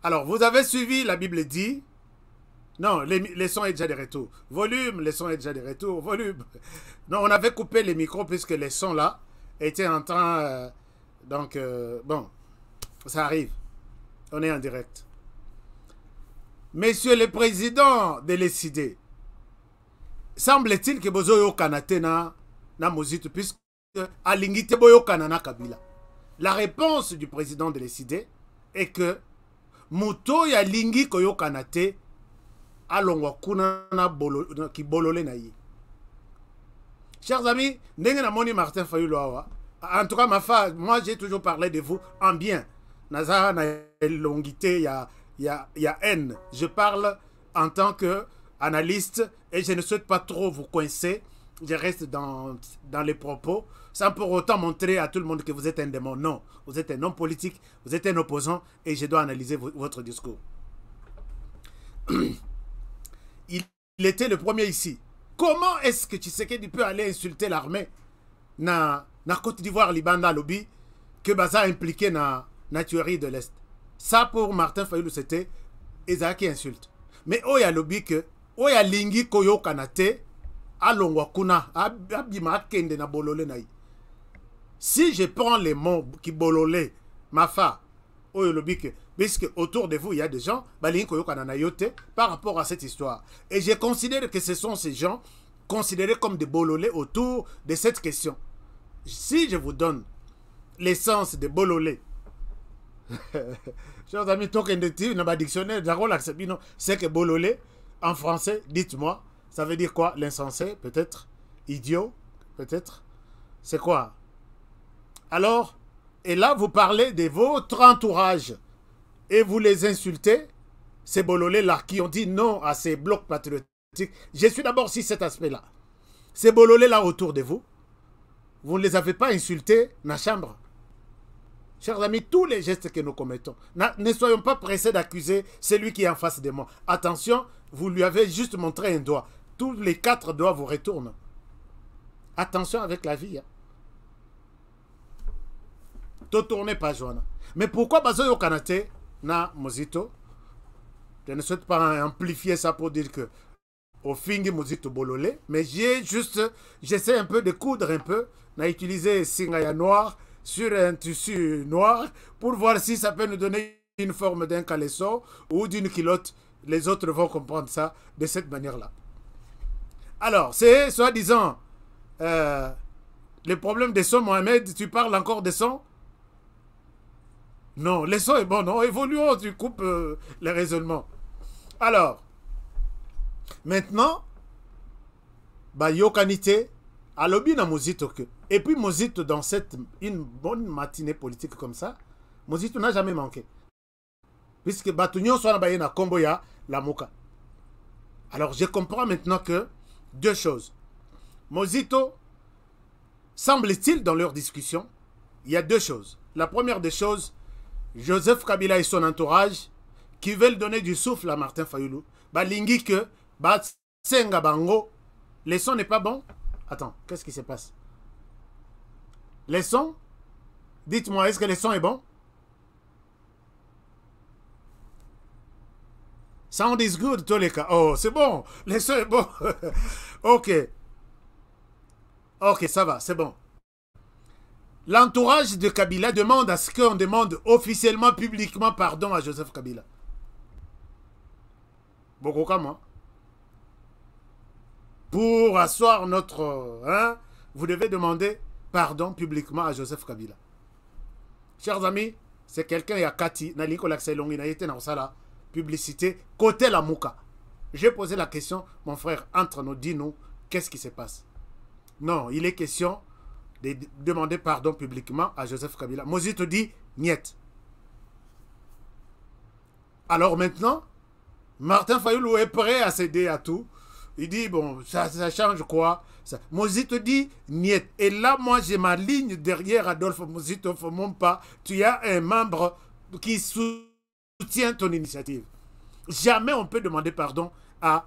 Alors, vous avez suivi, la Bible dit... Non, les sons est déjà de retour. Volume, les sons est déjà de retour. Volume. Non, on avait coupé les micros puisque les sons là étaient en train... bon, ça arrive. On est en direct. Monsieur le Président de l'ECD, semble-t-il que Bozoyo Kanate na Muzito, puisque Alingite Boyo Kanana Kabila. La réponse du président de l'ECD est que Muto ya lingi koyo kanate alongwa kuna na ki bolole na yi. Chers amis, ndenge na moni Martin Fayulu awa. En tout cas, moi j'ai toujours parlé de vous en bien. Naza na longité, il y a haine. Je parle en tant que analyste et je ne souhaite pas trop vous coincer. Je reste dans les propos, sans pour autant montrer à tout le monde que vous êtes un démon. Non, vous êtes un homme politique, vous êtes un opposant et je dois analyser votre discours. Il était le premier ici. Comment est-ce que Tshisekedi peut aller insulter l'armée na Côte d'Ivoire, Liban, dans lobby, que Baza impliqué na tuerie de l'Est? Ça, pour Martin Fayulu, c'était Eza qui insulte. Mais Oya lobby que Oya lingi koyo kanate alongwa kuna abima kende na bolole na yi. Si je prends les mots qui bololé, ma fa, oyo lobby que Puisque autour de vous, il y a des gens par rapport à cette histoire. Et je considère que ce sont ces gens considérés comme des bololés autour de cette question. Si je vous donne l'essence de bololé, chers amis, dans le dictionnaire, c'est que bololé, en français, dites-moi, ça veut dire quoi? L'insensé, peut-être? Idiot, peut-être? C'est quoi? Alors, et là, vous parlez de votre entourage et vous les insultez, ces bololés-là qui ont dit non à ces blocs patriotiques. Je suis d'abord sur cet aspect-là. Ces bololés-là autour de vous, vous ne les avez pas insultés dans la chambre. Chers amis, tous les gestes que nous commettons, ne soyons pas pressés d'accuser celui qui est en face de moi. Attention, vous lui avez juste montré un doigt. Tous les 4 doigts vous retournent. Attention avec la vie. Ne tournez pas, Joanna. Mais pourquoi Bazoyo Kanate na Mozito? Je ne souhaite pas amplifier ça pour dire que au fingi Mozito bololé, mais j'essaie un peu de coudre un peu. N'a utilisé singaya noir sur un tissu noir pour voir si ça peut nous donner une forme d'un caleçon ou d'une culotte. Les autres vont comprendre ça de cette manière-là. Alors, c'est soi-disant le problème des sons, Mohamed. Tu parles encore des sons? Non, les sons est bon, non? Évoluons, tu coupes les raisonnements. Alors, maintenant, yokanité, alobi na Mozito que. Et puis Mozito, dans une bonne matinée politique comme ça, Mozito n'a jamais manqué. Puisque Batunyo soit na Komboya, la Moka. Alors, je comprends maintenant que deux choses. Mozito, semble-t-il, dans leur discussion, il y a deux choses. La première des choses, Joseph Kabila et son entourage qui veulent donner du souffle à Martin Fayulu. Balingi que, Senga Bango, le son n'est pas bon. Attends, qu'est-ce qui se passe? Les sons? Dites-moi, est-ce que le son est bon? Sound is good, tous les cas. Oh, c'est bon. Le son est bon. Ok. Ok, ça va, c'est bon. L'entourage de Kabila demande à ce qu'on demande officiellement, publiquement pardon à Joseph Kabila. Beaucoup comme moi. Pour asseoir notre... vous devez demander pardon publiquement à Joseph Kabila. Chers amis, c'est quelqu'un, il y a Kati, Naliko Lakselongi, il a été dans la publicité, côté la Mouka. J'ai posé la question, mon frère, entre nous, dis-nous, qu'est-ce qui se passe? Non, il est question de demander pardon publiquement à Joseph Kabila. Mozito dit, niet. Alors maintenant, Martin Fayulu est prêt à céder à tout. Il dit, bon, ça change quoi? Mozito dit, niet. Et là, moi, j'ai ma ligne derrière Adolphe Mozito. Faut même pas. Tu as un membre qui soutient ton initiative. Jamais on peut demander pardon à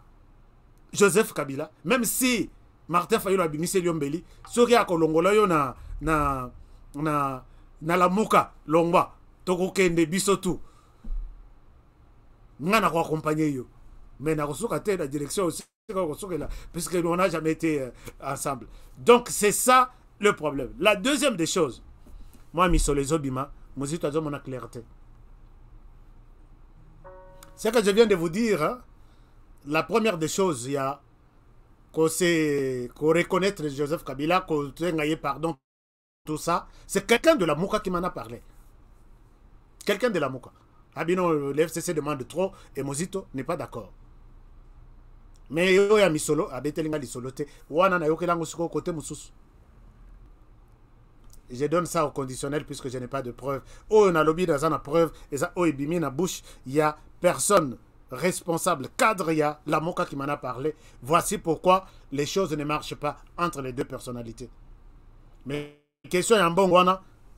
Joseph Kabila. Même si Martin Fayulu a bimissé Lyombeli, soki a kolongola yo na la muka longwa toko kende biso tu ngana ko accompagner yo mais na kosuka te la direction aussi puisque on n'a jamais été ensemble. Donc c'est ça le problème. La deuxième des choses, moi Misolezo Bima, Mozito a mon clarté. C'est que je viens de vous dire, hein, la première des choses, il y a qu'on reconnaître Joseph Kabila, qu'on ait pardon, tout ça. C'est quelqu'un de la Mouka qui m'en a parlé. Quelqu'un de la Mouka. Abino, le FCC demande trop et Mozito n'est pas d'accord. Mais il y a Misolo, Abetelinga Lisolote, Wana na yokelango suko côté Moussous. Je donne ça au conditionnel puisque je n'ai pas de preuve. Oh, on a lobby dans une preuve, et ça, oh, bimi na bouche, il y a personne responsable, cadre, il y a la Moka qui m'en a parlé. Voici pourquoi les choses ne marchent pas entre les deux personnalités. Mais question est en bon,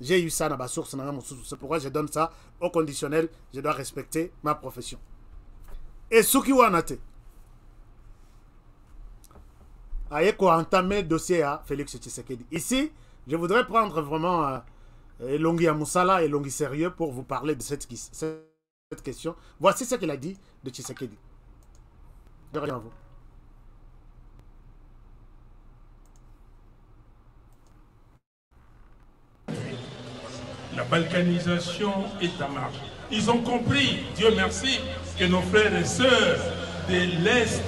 j'ai eu ça dans ma source, c'est pourquoi je donne ça au conditionnel, je dois respecter ma profession. Et Suki Wanate, Ayeko a entamé le dossier à Félix Tshisekedi. Ici, je voudrais prendre vraiment Elongi Amoussala et Elongi Sérieux pour vous parler de cette question. Voici ce qu'il a dit de Tshisekedi. De rien à vous. La balkanisation est en marche. Ils ont compris, Dieu merci, que nos frères et sœurs de l'Est,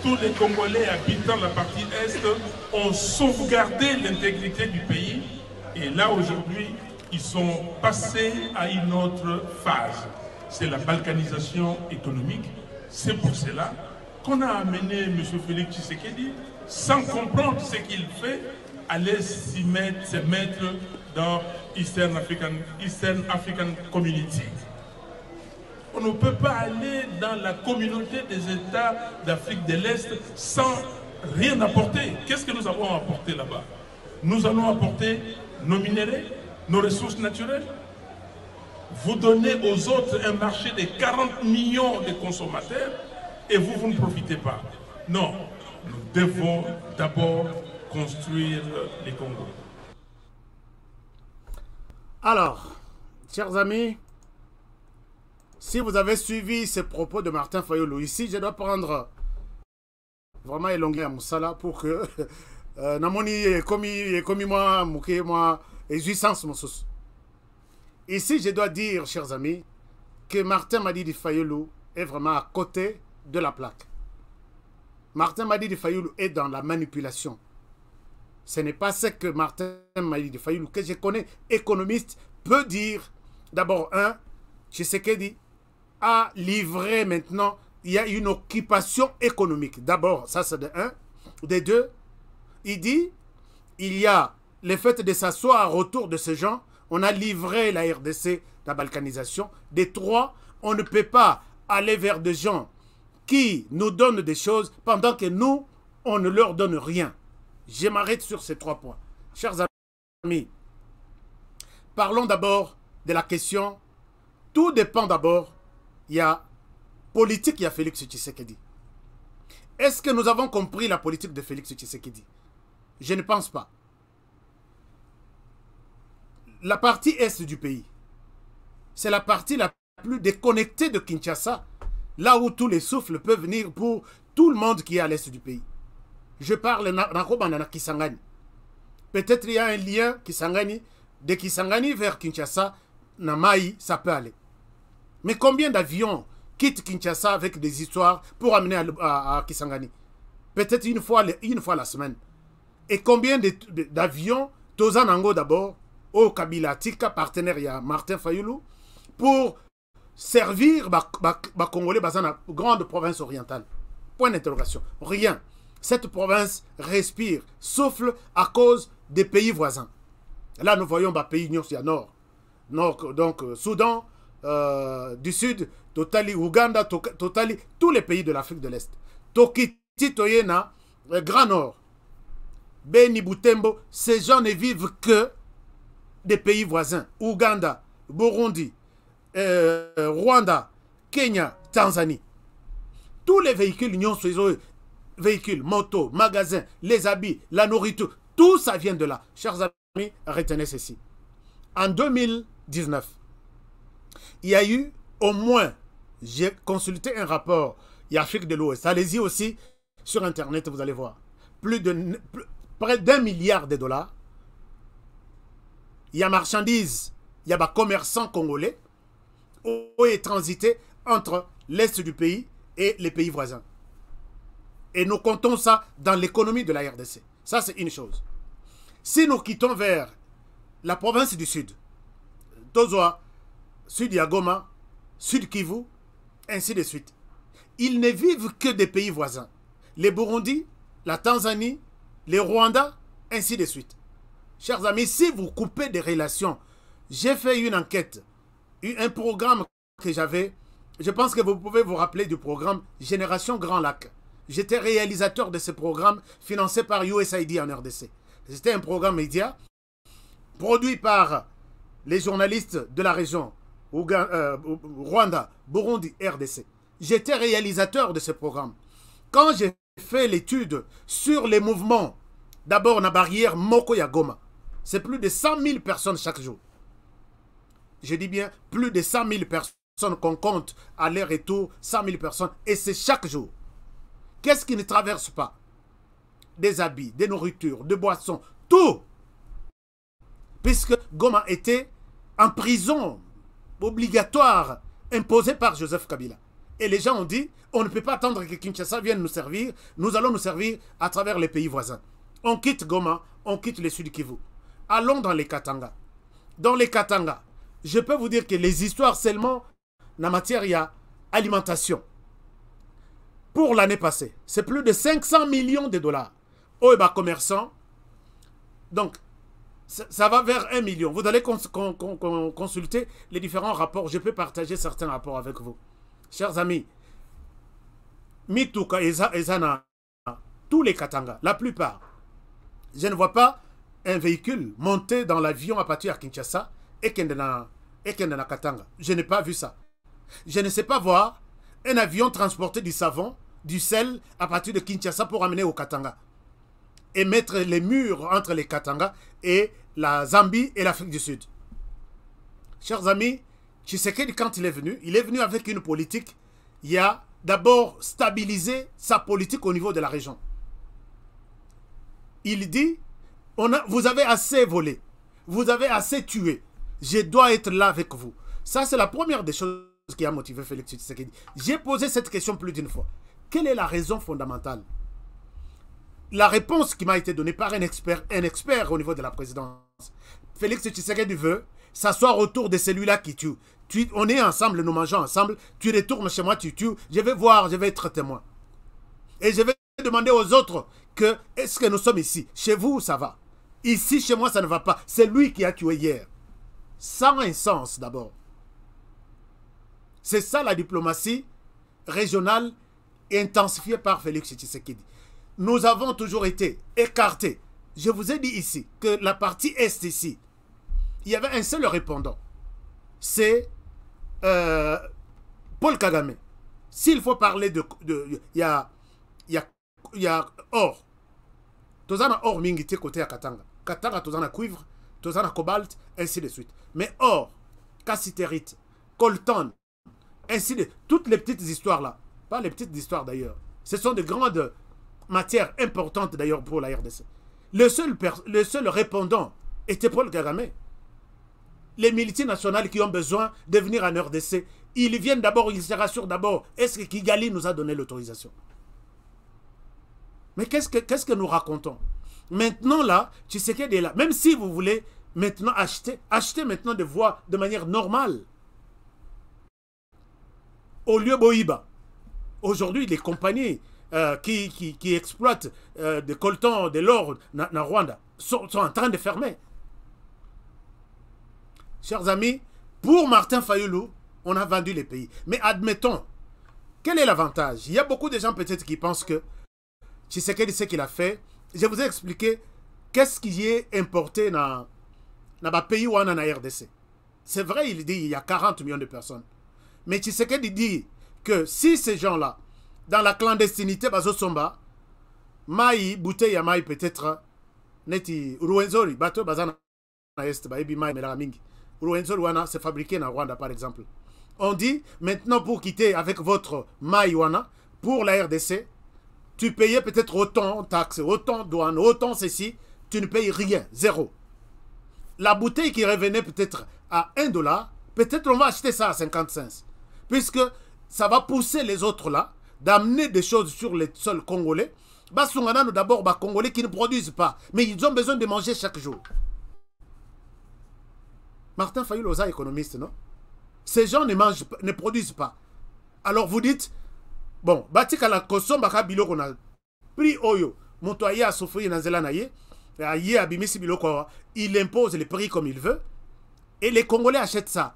tous les Congolais habitant la partie Est, ont sauvegardé l'intégrité du pays. Et là, aujourd'hui, ils sont passés à une autre phase. C'est la balkanisation économique. C'est pour cela qu'on a amené M. Félix Tshisekedi, sans comprendre ce qu'il fait, aller se mettre dans Eastern African Community. On ne peut pas aller dans la communauté des États d'Afrique de l'Est sans rien apporter. Qu'est-ce que nous avons apporté là-bas? Nous allons apporter nos minéraux, nos ressources naturelles. Vous donnez aux autres un marché de 40 millions de consommateurs et vous ne profitez pas. Non, nous devons d'abord construire les Congos. Alors, chers amis, si vous avez suivi ces propos de Martin Fayulu, ici, je dois prendre vraiment élongé à Moussala pour que Namoni commis moi, et jouissance Moussous. Ici, je dois dire, chers amis, que Martin Madidi Fayulu est vraiment à côté de la plaque. Martin Madidi Fayulu est dans la manipulation. Ce n'est pas ce que Martin Madidi Fayulu, que je connais, économiste, peut dire. D'abord, Tshisekedi a livré maintenant, il y a une occupation économique. D'abord, ça c'est de un. De deux, il dit, il y a le fait de s'asseoir autour de ces gens, on a livré la RDC, la balkanisation. De trois, on ne peut pas aller vers des gens qui nous donnent des choses pendant que nous, on ne leur donne rien. Je m'arrête sur ces 3 points. Chers amis, parlons d'abord de la question. Tout dépend d'abord, il y a politique, il y a Félix Tshisekedi. Est-ce que nous avons compris la politique de Félix Tshisekedi? Je ne pense pas. La partie est du pays, c'est la partie la plus déconnectée de Kinshasa, là où tous les souffles peuvent venir pour tout le monde qui est à l'est du pays. Je parle de Kisangani. Peut-être il y a un lien Kisangani, de Kisangani vers Kinshasa, Namaï, ça peut aller. Mais combien d'avions quittent Kinshasa avec des histoires pour amener à Kisangani? Peut-être une fois la semaine. Et combien d'avions, Tozanango d'abord, au Kabila Tika, partenaire, il y a Martin Fayulu, pour servir les Congolais dans la grande province orientale. Point d'interrogation. Rien. Cette province respire, souffle à cause des pays voisins. Là, nous voyons les pays nord. Donc, Soudan, du Sud, Totali, Ouganda, Totali, tous les pays de l'Afrique de l'Est. Tokiti, Toyena, Grand Nord, Beni, Butembo, ces gens ne vivent que des pays voisins. Ouganda, Burundi, Rwanda, Kenya, Tanzanie. Tous les véhicules, véhicules, motos, magasins, les habits, la nourriture, tout ça vient de là. Chers amis, retenez ceci. En 2019, il y a eu au moins, j'ai consulté un rapport, il y a Afrique de l'Ouest, allez-y aussi sur Internet, vous allez voir, près d'1 milliard de dollars. Il y a marchandises, il y a des commerçants congolais qui est transité entre l'Est du pays et les pays voisins. Et nous comptons ça dans l'économie de la RDC. Ça, c'est une chose. Si nous quittons vers la province du Sud, Tozoa, Sud Yagoma, Sud Kivu, ainsi de suite, ils ne vivent que des pays voisins. Les Burundi, la Tanzanie, les Rwandais, ainsi de suite. Chers amis, si vous coupez des relations, j'ai fait une enquête, un programme que j'avais, je pense que vous pouvez vous rappeler du programme Génération Grand Lac. J'étais réalisateur de ce programme financé par USAID en RDC. C'était un programme média produit par les journalistes de la région Rwanda, Burundi, RDC. J'étais réalisateur de ce programme. Quand j'ai fait l'étude sur les mouvements, d'abord la barrière Moko-Yagoma, c'est plus de 100 000 personnes chaque jour. Je dis bien plus de 100 000 personnes qu'on compte aller-retour, 100 000 personnes, et c'est chaque jour. Qu'est-ce qui ne traverse pas? Des habits, des nourritures, des boissons, tout. Puisque Goma était en prison obligatoire imposée par Joseph Kabila. Et les gens ont dit, on ne peut pas attendre que Kinshasa vienne nous servir, nous allons nous servir à travers les pays voisins. On quitte Goma, on quitte le Sud Kivu. Allons dans les Katanga. Dans les Katanga, je peux vous dire que les histoires seulement, en matière, il y a alimentation. Pour l'année passée, c'est plus de 500 millions de dollars. Oeba commerçants. Donc, ça va vers 1 million. Vous allez consulter les différents rapports. Je peux partager certains rapports avec vous. Chers amis, Mituka Ezana, tous les Katanga, la plupart, je ne vois pas un véhicule monter dans l'avion à partir de Kinshasa et Kendana Katanga. Je n'ai pas vu ça. Je ne sais pas voir un avion transporter du savon, du sel à partir de Kinshasa pour amener au Katanga et mettre les murs entre les Katanga et la Zambie et l'Afrique du Sud. Chers amis, Tshisekedi, quand il est venu avec une politique. Il a d'abord stabilisé sa politique au niveau de la région. Il dit, vous avez assez volé, vous avez assez tué, je dois être là avec vous. Ça, c'est la première des choses qui a motivé Félix Tshisekedi. J'ai posé cette question plus d'une fois. Quelle est la raison fondamentale? La réponse qui m'a été donnée par un expert au niveau de la présidence. Félix Tshisekedi veut s'asseoir autour de celui-là qui tue. On est ensemble, nous mangeons ensemble, tu retournes chez moi, tu tues, je vais voir, je vais être témoin. Et je vais demander aux autres que, est-ce que nous sommes ici? Chez vous, ça va. Ici, chez moi, ça ne va pas. C'est lui qui a tué hier. Sans un sens, d'abord. C'est ça la diplomatie régionale intensifiée par Félix Tshisekedi. Nous avons toujours été écartés. Je vous ai dit ici que la partie Est ici, il y avait un seul répondant. C'est Paul Kagame. S'il faut parler il y a or. Tozana or mingiti côté à Katanga. Katanga tozana cuivre, tozana cobalt, ainsi de suite. Mais or, cassiterite, coltan, ainsi de toutes les petites histoires là. Pas les petites histoires d'ailleurs. Ce sont de grandes matières importantes d'ailleurs pour la RDC. Le seul répondant était Paul Kagame. Les multinationales qui ont besoin de venir en RDC, ils viennent d'abord, ils se rassurent d'abord. Est-ce que Kigali nous a donné l'autorisation? Mais qu'est-ce que nous racontons? Maintenant là, Tshisekedi est là. Même si vous voulez maintenant achetez maintenant des voies de manière normale. Au lieu Boïba. Aujourd'hui, les compagnies qui exploitent des coltans, de l'or dans Rwanda sont en train de fermer. Chers amis, pour Martin Fayulu, on a vendu les pays. Mais admettons, quel est l'avantage? Il y a beaucoup de gens peut-être qui pensent que Tshisekedi, ce qu'il a fait, je vous ai expliqué qu'est-ce qui est importé dans le pays où on a en RDC. C'est vrai, il dit qu'il y a 40 millions de personnes. Mais Tshisekedi dit que si ces gens-là, dans la clandestinité, bazosomba, maï, bouteille à maï peut-être, neti, Ruwenzori, bateau bazana est, baïbi maï, melamingi. Ruwenzori wana, c'est fabriqué en Rwanda par exemple. On dit, maintenant pour quitter avec votre maï wana, pour la RDC, tu payais peut-être autant taxes, autant douane, autant ceci, tu ne payes rien, zéro. La bouteille qui revenait peut-être à $1, peut-être on va acheter ça à 50 cents. Puisque ça va pousser les autres là, d'amener des choses sur les sols congolais. Basungana nous d'abord, Congolais qui ne produisent pas, mais ils ont besoin de manger chaque jour. Martin Fayulu est économiste, non? Ces gens ne produisent pas. Alors vous dites, bon, batika la kosom baka biloko na prix oyo, montoyer a souffrir dans zelanaye, aye abimisi biloko, il impose les prix comme il veut, et les Congolais achètent ça.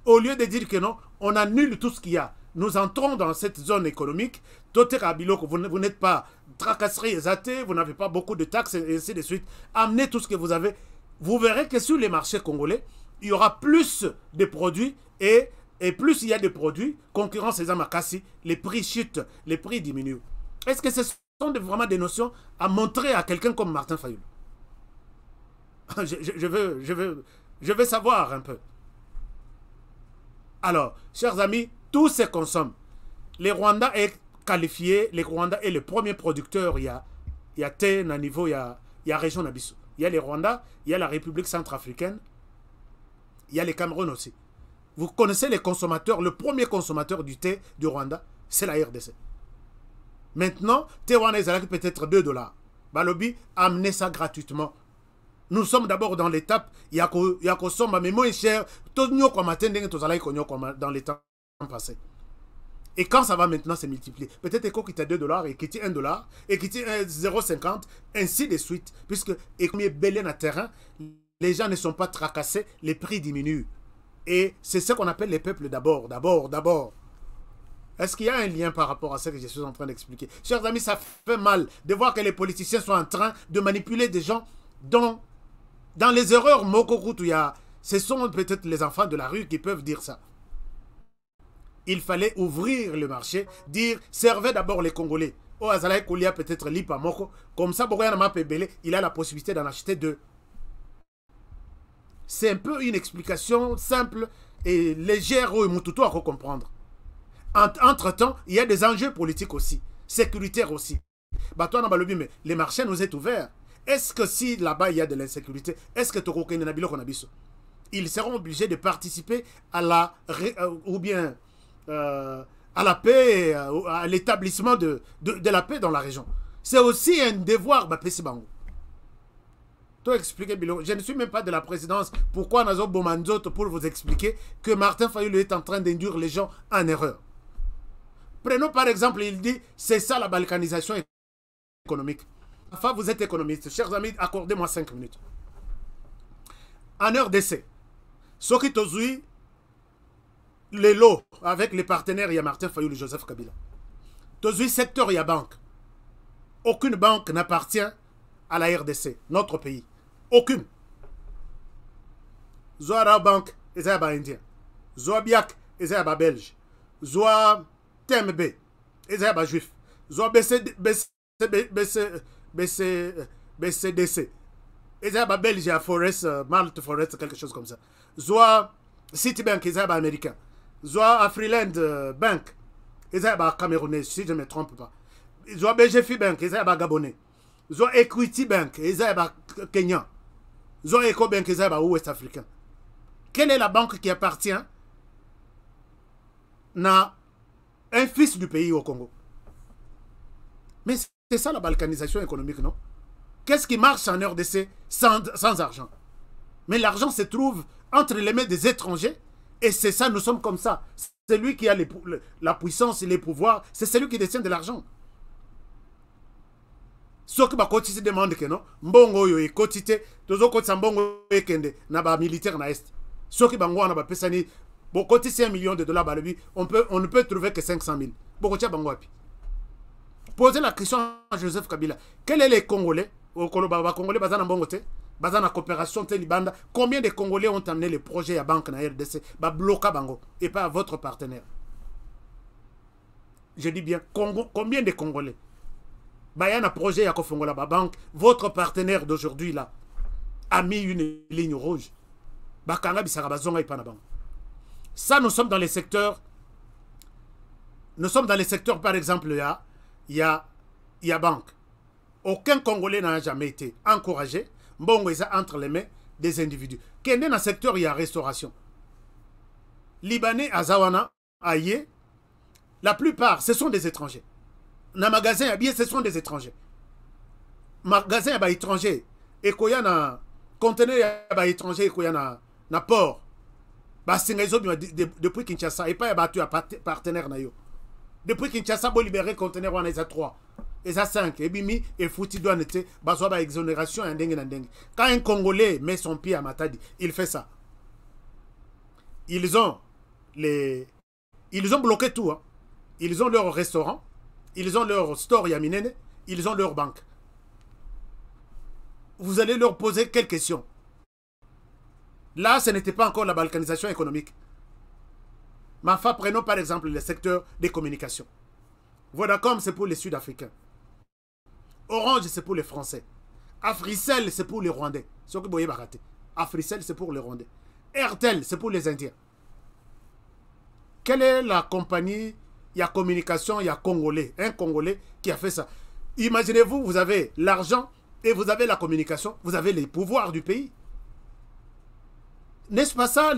Au lieu de dire que non, on annule tout ce qu'il y a. Nous entrons dans cette zone économique, vous n'êtes pas tracasserie exaté, vous n'avez pas beaucoup de taxes, et ainsi de suite. Amenez tout ce que vous avez. Vous verrez que sur les marchés congolais, il y aura plus de produits et plus il y a de produits, concurrence et amakasi, les prix chutent, les prix diminuent. Est-ce que ce sont vraiment des notions à montrer à quelqu'un comme Martin Fayulu? Je veux savoir un peu. Alors, chers amis, tout se consomme. Le Rwanda est qualifié, le Rwanda est le premier producteur, il y a thé, à niveau, il y a région Nabiso. Il y a le Rwanda, il y a la République centrafricaine, Il y a les Cameroun aussi. Vous connaissez les consommateurs, le premier consommateur du thé du Rwanda, c'est la RDC. Maintenant, thé Rwanda peut-être $2. Balobi, amenez ça gratuitement. Nous sommes d'abord dans l'étape, il y a qu'on somme, mais moins cher, dans les temps passés. Et quand ça va maintenant se multiplier, peut-être qu'il y a $2 et qu'il y a $1 et qu'il y a 0,50, ainsi de suite. Puisque, et comme il y a belé dans le terrain, les gens ne sont pas tracassés, les prix diminuent. Et c'est ce qu'on appelle les peuples d'abord. Est-ce qu'il y a un lien par rapport à ce que je suis en train d'expliquer? Chers amis, ça fait mal de voir que les politiciens sont en train de manipuler des gens dans les erreurs Mokokutuya. Ce sont peut-être les enfants de la rue qui peuvent dire ça. Il fallait ouvrir le marché, dire servez d'abord les Congolais. Au Azalaï Koulia peut-être Lipa Moko. Comme ça, il a la possibilité d'en acheter 2. C'est un peu une explication simple et légère où Moututo a comprendre. Entre-temps, il y a des enjeux politiques aussi, sécuritaires aussi. Mais les marchés nous sont ouverts. Est-ce que si là-bas il y a de l'insécurité, est-ce que ils seront obligés de participer à la à la paix, à l'établissement de la paix dans la région? C'est aussi un devoir. Je ne suis même pas de la présidence. Pourquoi Nazo Bomanzoto pour vous expliquer que Martin Fayulu est en train d'induire les gens en erreur. Prenons par exemple, il dit, c'est ça la balkanisation économique. Enfin, vous êtes économiste. Chers amis, accordez-moi 5 minutes. En RDC, ce qui tozui, les lots avec les partenaires, il y a Martin Fayulu, Joseph Kabila. Tozui, secteur, il y a banque. Aucune banque n'appartient à la RDC, notre pays. Aucune. Zoa Bank, ils sont indien. Zoa Biak, ils sont belge. Zoa TMB, ils sont juif. Zoa BCDC, ils sont belge à Forest, Malte Forest, quelque chose comme ça. Zoa Citibank, ils sont américains. Zoa Afriland Bank, ils sont camerounais, si je ne me trompe pas. Zoa BGFI Bank, ils sont gabonais. Zo Equity Bank, ils sont Kenya. Zo Eco Bank, ils sont ouest africain. Quelle est la banque qui appartient à un fils du pays au Congo? Mais c'est ça la balkanisation économique, non? Qu'est-ce qui marche en RDC sans argent? Mais l'argent se trouve entre les mains des étrangers et c'est ça, nous sommes comme ça. C'est lui qui a la puissance et les pouvoirs, c'est celui qui détient de l'argent. Ce qui va cotiser demande que non, mbongo yo e cotité, tozo kotisa mbongo e kende na ba militaire na est. Ce qui bango na ba pesani, bon cotiser $1 million balobi, on ne peut trouver que 500 000. Boko tia bango api. Posez la question à Joseph Kabila. Quels sont les Congolais, au Koloba Congolais bazana mbongo te, bazana coopération te libanda, combien de Congolais ont amené les projets à banque na RDC, ba bloquer bango et pas à votre partenaire. Je dis bien combien de Congolais? Il y a un projet à Kofongola Bank. Votre partenaire d'aujourd'hui là a mis une ligne rouge. Ça, nous sommes dans les secteurs. Nous sommes dans les secteurs, par exemple, il y a banque. Aucun Congolais n'a jamais été encouragé. Bon, ils sont entre les mains des individus. Quand dans le secteur, il y a restauration. Libanais, à Zawana, à Yé, la plupart, ce sont des étrangers. Dans magasin à billets, ce sont des étrangers. Magasin à étrangers. Et qu'il y a un conteneur à étranger, et qu'il y a un port. Depuis Kinshasa, et pas battu à partenaire. Depuis Kinshasa, il libéré le conteneur, on a 3. Et a 5. Et bimi, et fouti doit être, bazoa exonération, un dengue. Quand un Congolais met son pied à Matadi, il fait ça. Ils ont bloqué tout. Hein. Ils ont leur restaurant. Ils ont leur store Yaminene, ils ont leur banque. Vous allez leur poser quelles questions? Là, ce n'était pas encore la balkanisation économique. Mafa, prenons par exemple le secteur des communications. Vodacom, c'est pour les Sud-Africains. Orange, c'est pour les Français. Africell, c'est pour les Rwandais. Africell, c'est pour les Rwandais. Airtel, c'est pour les Indiens. Quelle est la compagnie? Il y a communication, il y a Congolais. Un Congolais qui a fait ça. Imaginez-vous, vous avez l'argent et vous avez la communication. Vous avez les pouvoirs du pays. N'est-ce pas ça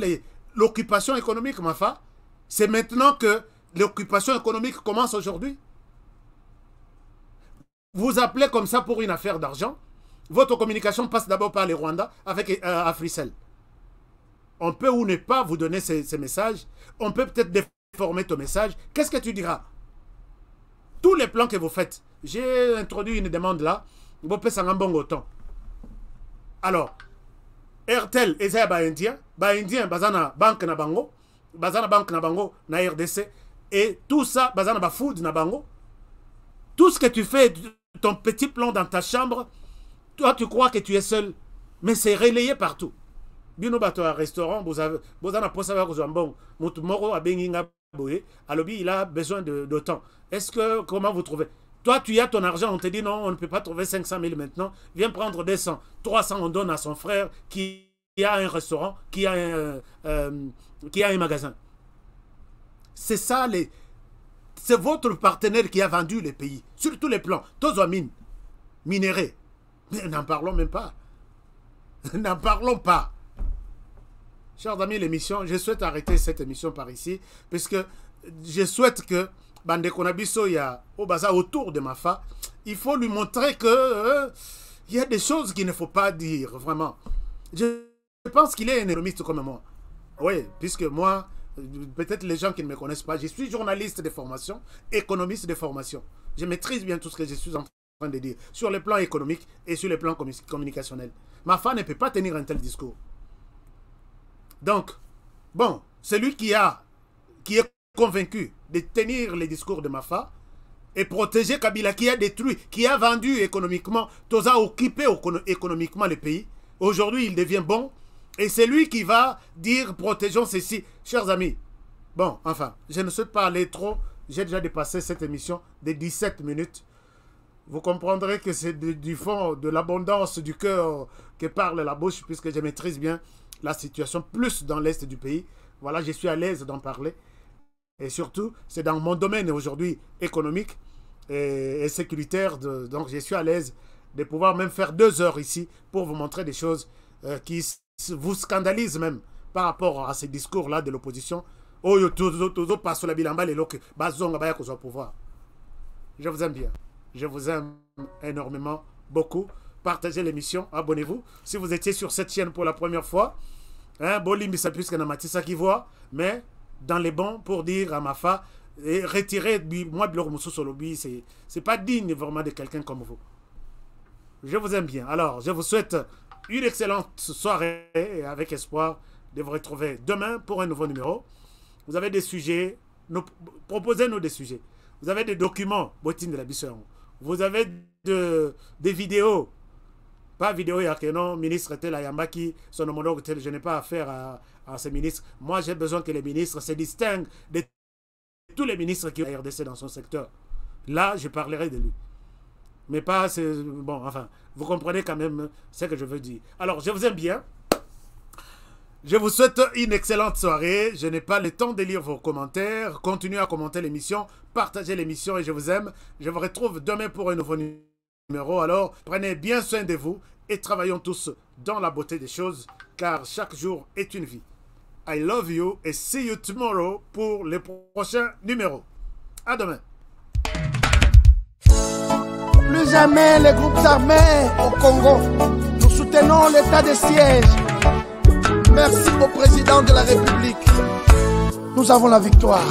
l'occupation économique, Mafa? C'est maintenant que l'occupation économique commence aujourd'hui. Vous appelez comme ça pour une affaire d'argent. Votre communication passe d'abord par les Rwandais avec Africell. On peut ou ne pas vous donner ces messages. On peut peut-être déformer ton message. Qu'est-ce que tu diras? Tous les plans que vous faites. J'ai introduit une demande là. Vous pouvez s'en bon autant. Alors, Airtel, et Indien, Bazana Banque na Bango, Bazana Banque na Bango, na RDC, et tout ça, Bazana ba Food na Bango. Tout ce que tu fais, ton petit plan dans ta chambre, toi tu crois que tu es seul, mais c'est relayé partout. Bino bato à restaurant, vous avez pour savoir que vous avez bon, Moro a Benginga Boé, Alobi il a besoin d'autant. Est-ce que, comment vous trouvez? Toi, tu as ton argent, on te dit non, on ne peut pas trouver 500 000 maintenant. Viens prendre 200. 300, on donne à son frère qui a un restaurant, qui a un magasin. C'est ça, c'est votre partenaire qui a vendu les pays, sur tous les plans. Tous les mines, minéraux. Mais n'en parlons même pas. N'en parlons pas. Chers amis, l'émission, je souhaite arrêter cette émission par ici, parce que je souhaite que Bande Konabiso, il y a au bazar autour de Mafa, il faut lui montrer que il y a des choses qu'il ne faut pas dire, vraiment. Je pense qu'il est un économiste comme moi. Oui, puisque moi, peut-être les gens qui ne me connaissent pas, je suis journaliste de formation, économiste de formation. Je maîtrise bien tout ce que je suis en train de dire, sur le plan économique et sur le plan communicationnel. Mafa ne peut pas tenir un tel discours. Donc, bon, celui qui est convaincu de tenir les discours de Mafa et protéger Kabila qui a détruit, qui a vendu économiquement, tout a occupé économiquement le pays. Aujourd'hui, il devient bon et c'est lui qui va dire protégeons ceci. Chers amis, bon, enfin, je ne souhaite pas aller trop. J'ai déjà dépassé cette émission de 17 minutes. Vous comprendrez que c'est du fond, de l'abondance du cœur que parle la bouche, puisque je maîtrise bien la situation plus dans l'est du pays. Voilà, je suis à l'aise d'en parler. Et surtout, c'est dans mon domaine aujourd'hui économique et sécuritaire. Donc, je suis à l'aise de pouvoir même faire 2 heures ici pour vous montrer des choses qui vous scandalisent même par rapport à ces discours-là de l'opposition. Je vous aime bien. Je vous aime énormément, beaucoup. Partagez l'émission, abonnez-vous. Si vous étiez sur cette chaîne pour la première fois, Bolimbi, ça plus qu'un amatissa qui voit, mais dans les bons pour dire à Mafa et retirer moi c'est pas digne vraiment de quelqu'un comme vous. Je vous aime bien. Alors je vous souhaite une excellente soirée et avec espoir de vous retrouver demain pour un nouveau numéro. Vous avez des sujets, proposez-nous des sujets. Vous avez des documents, Botine de la Bisson. Vous avez des vidéos. Pas vidéo, il y a que non, ministre tel Ayambaki, son homologue tel, je n'ai pas affaire à ces ministres. Moi, j'ai besoin que les ministres se distinguent de tous les ministres qui ont la RDC dans son secteur. Là, je parlerai de lui. Mais pas, bon, enfin, vous comprenez quand même ce que je veux dire. Alors, je vous aime bien. Je vous souhaite une excellente soirée. Je n'ai pas le temps de lire vos commentaires. Continuez à commenter l'émission, partagez l'émission et je vous aime. Je vous retrouve demain pour un nouveau numéro. Alors, prenez bien soin de vous et travaillons tous dans la beauté des choses, car chaque jour est une vie. I love you et see you tomorrow pour les prochains numéros. À demain. Plus jamais les groupes armés au Congo. Nous soutenons l'état de siège. Merci au président de la République. Nous avons la victoire.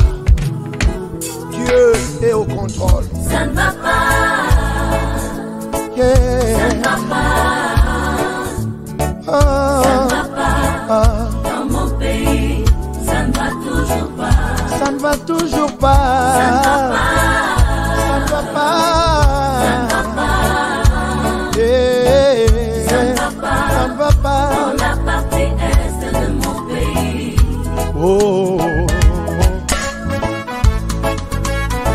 Dieu est au contrôle. Ça ne va pas. Yeah. Ça ne va pas. Ça ne va pas. Dans mon pays, ça ne va toujours pas. Ça ne va toujours pas. Ça ne va pas. Ça ne va pas. Ça ne va pas. Yeah. Ça ne va pas. Ça ne va pas. Dans la partie est de mon pays. Oh.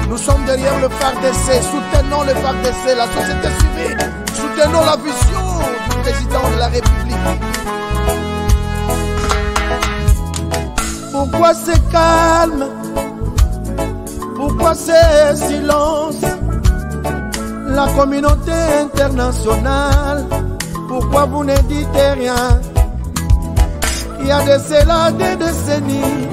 Nous sommes derrière le FARDC, soutenons le FARDC, la société civile, soutenons la vision du président de la République. Pourquoi c'est calme? Pourquoi c'est silence? La communauté internationale, pourquoi vous ne dites rien? Il y a de cela des décennies,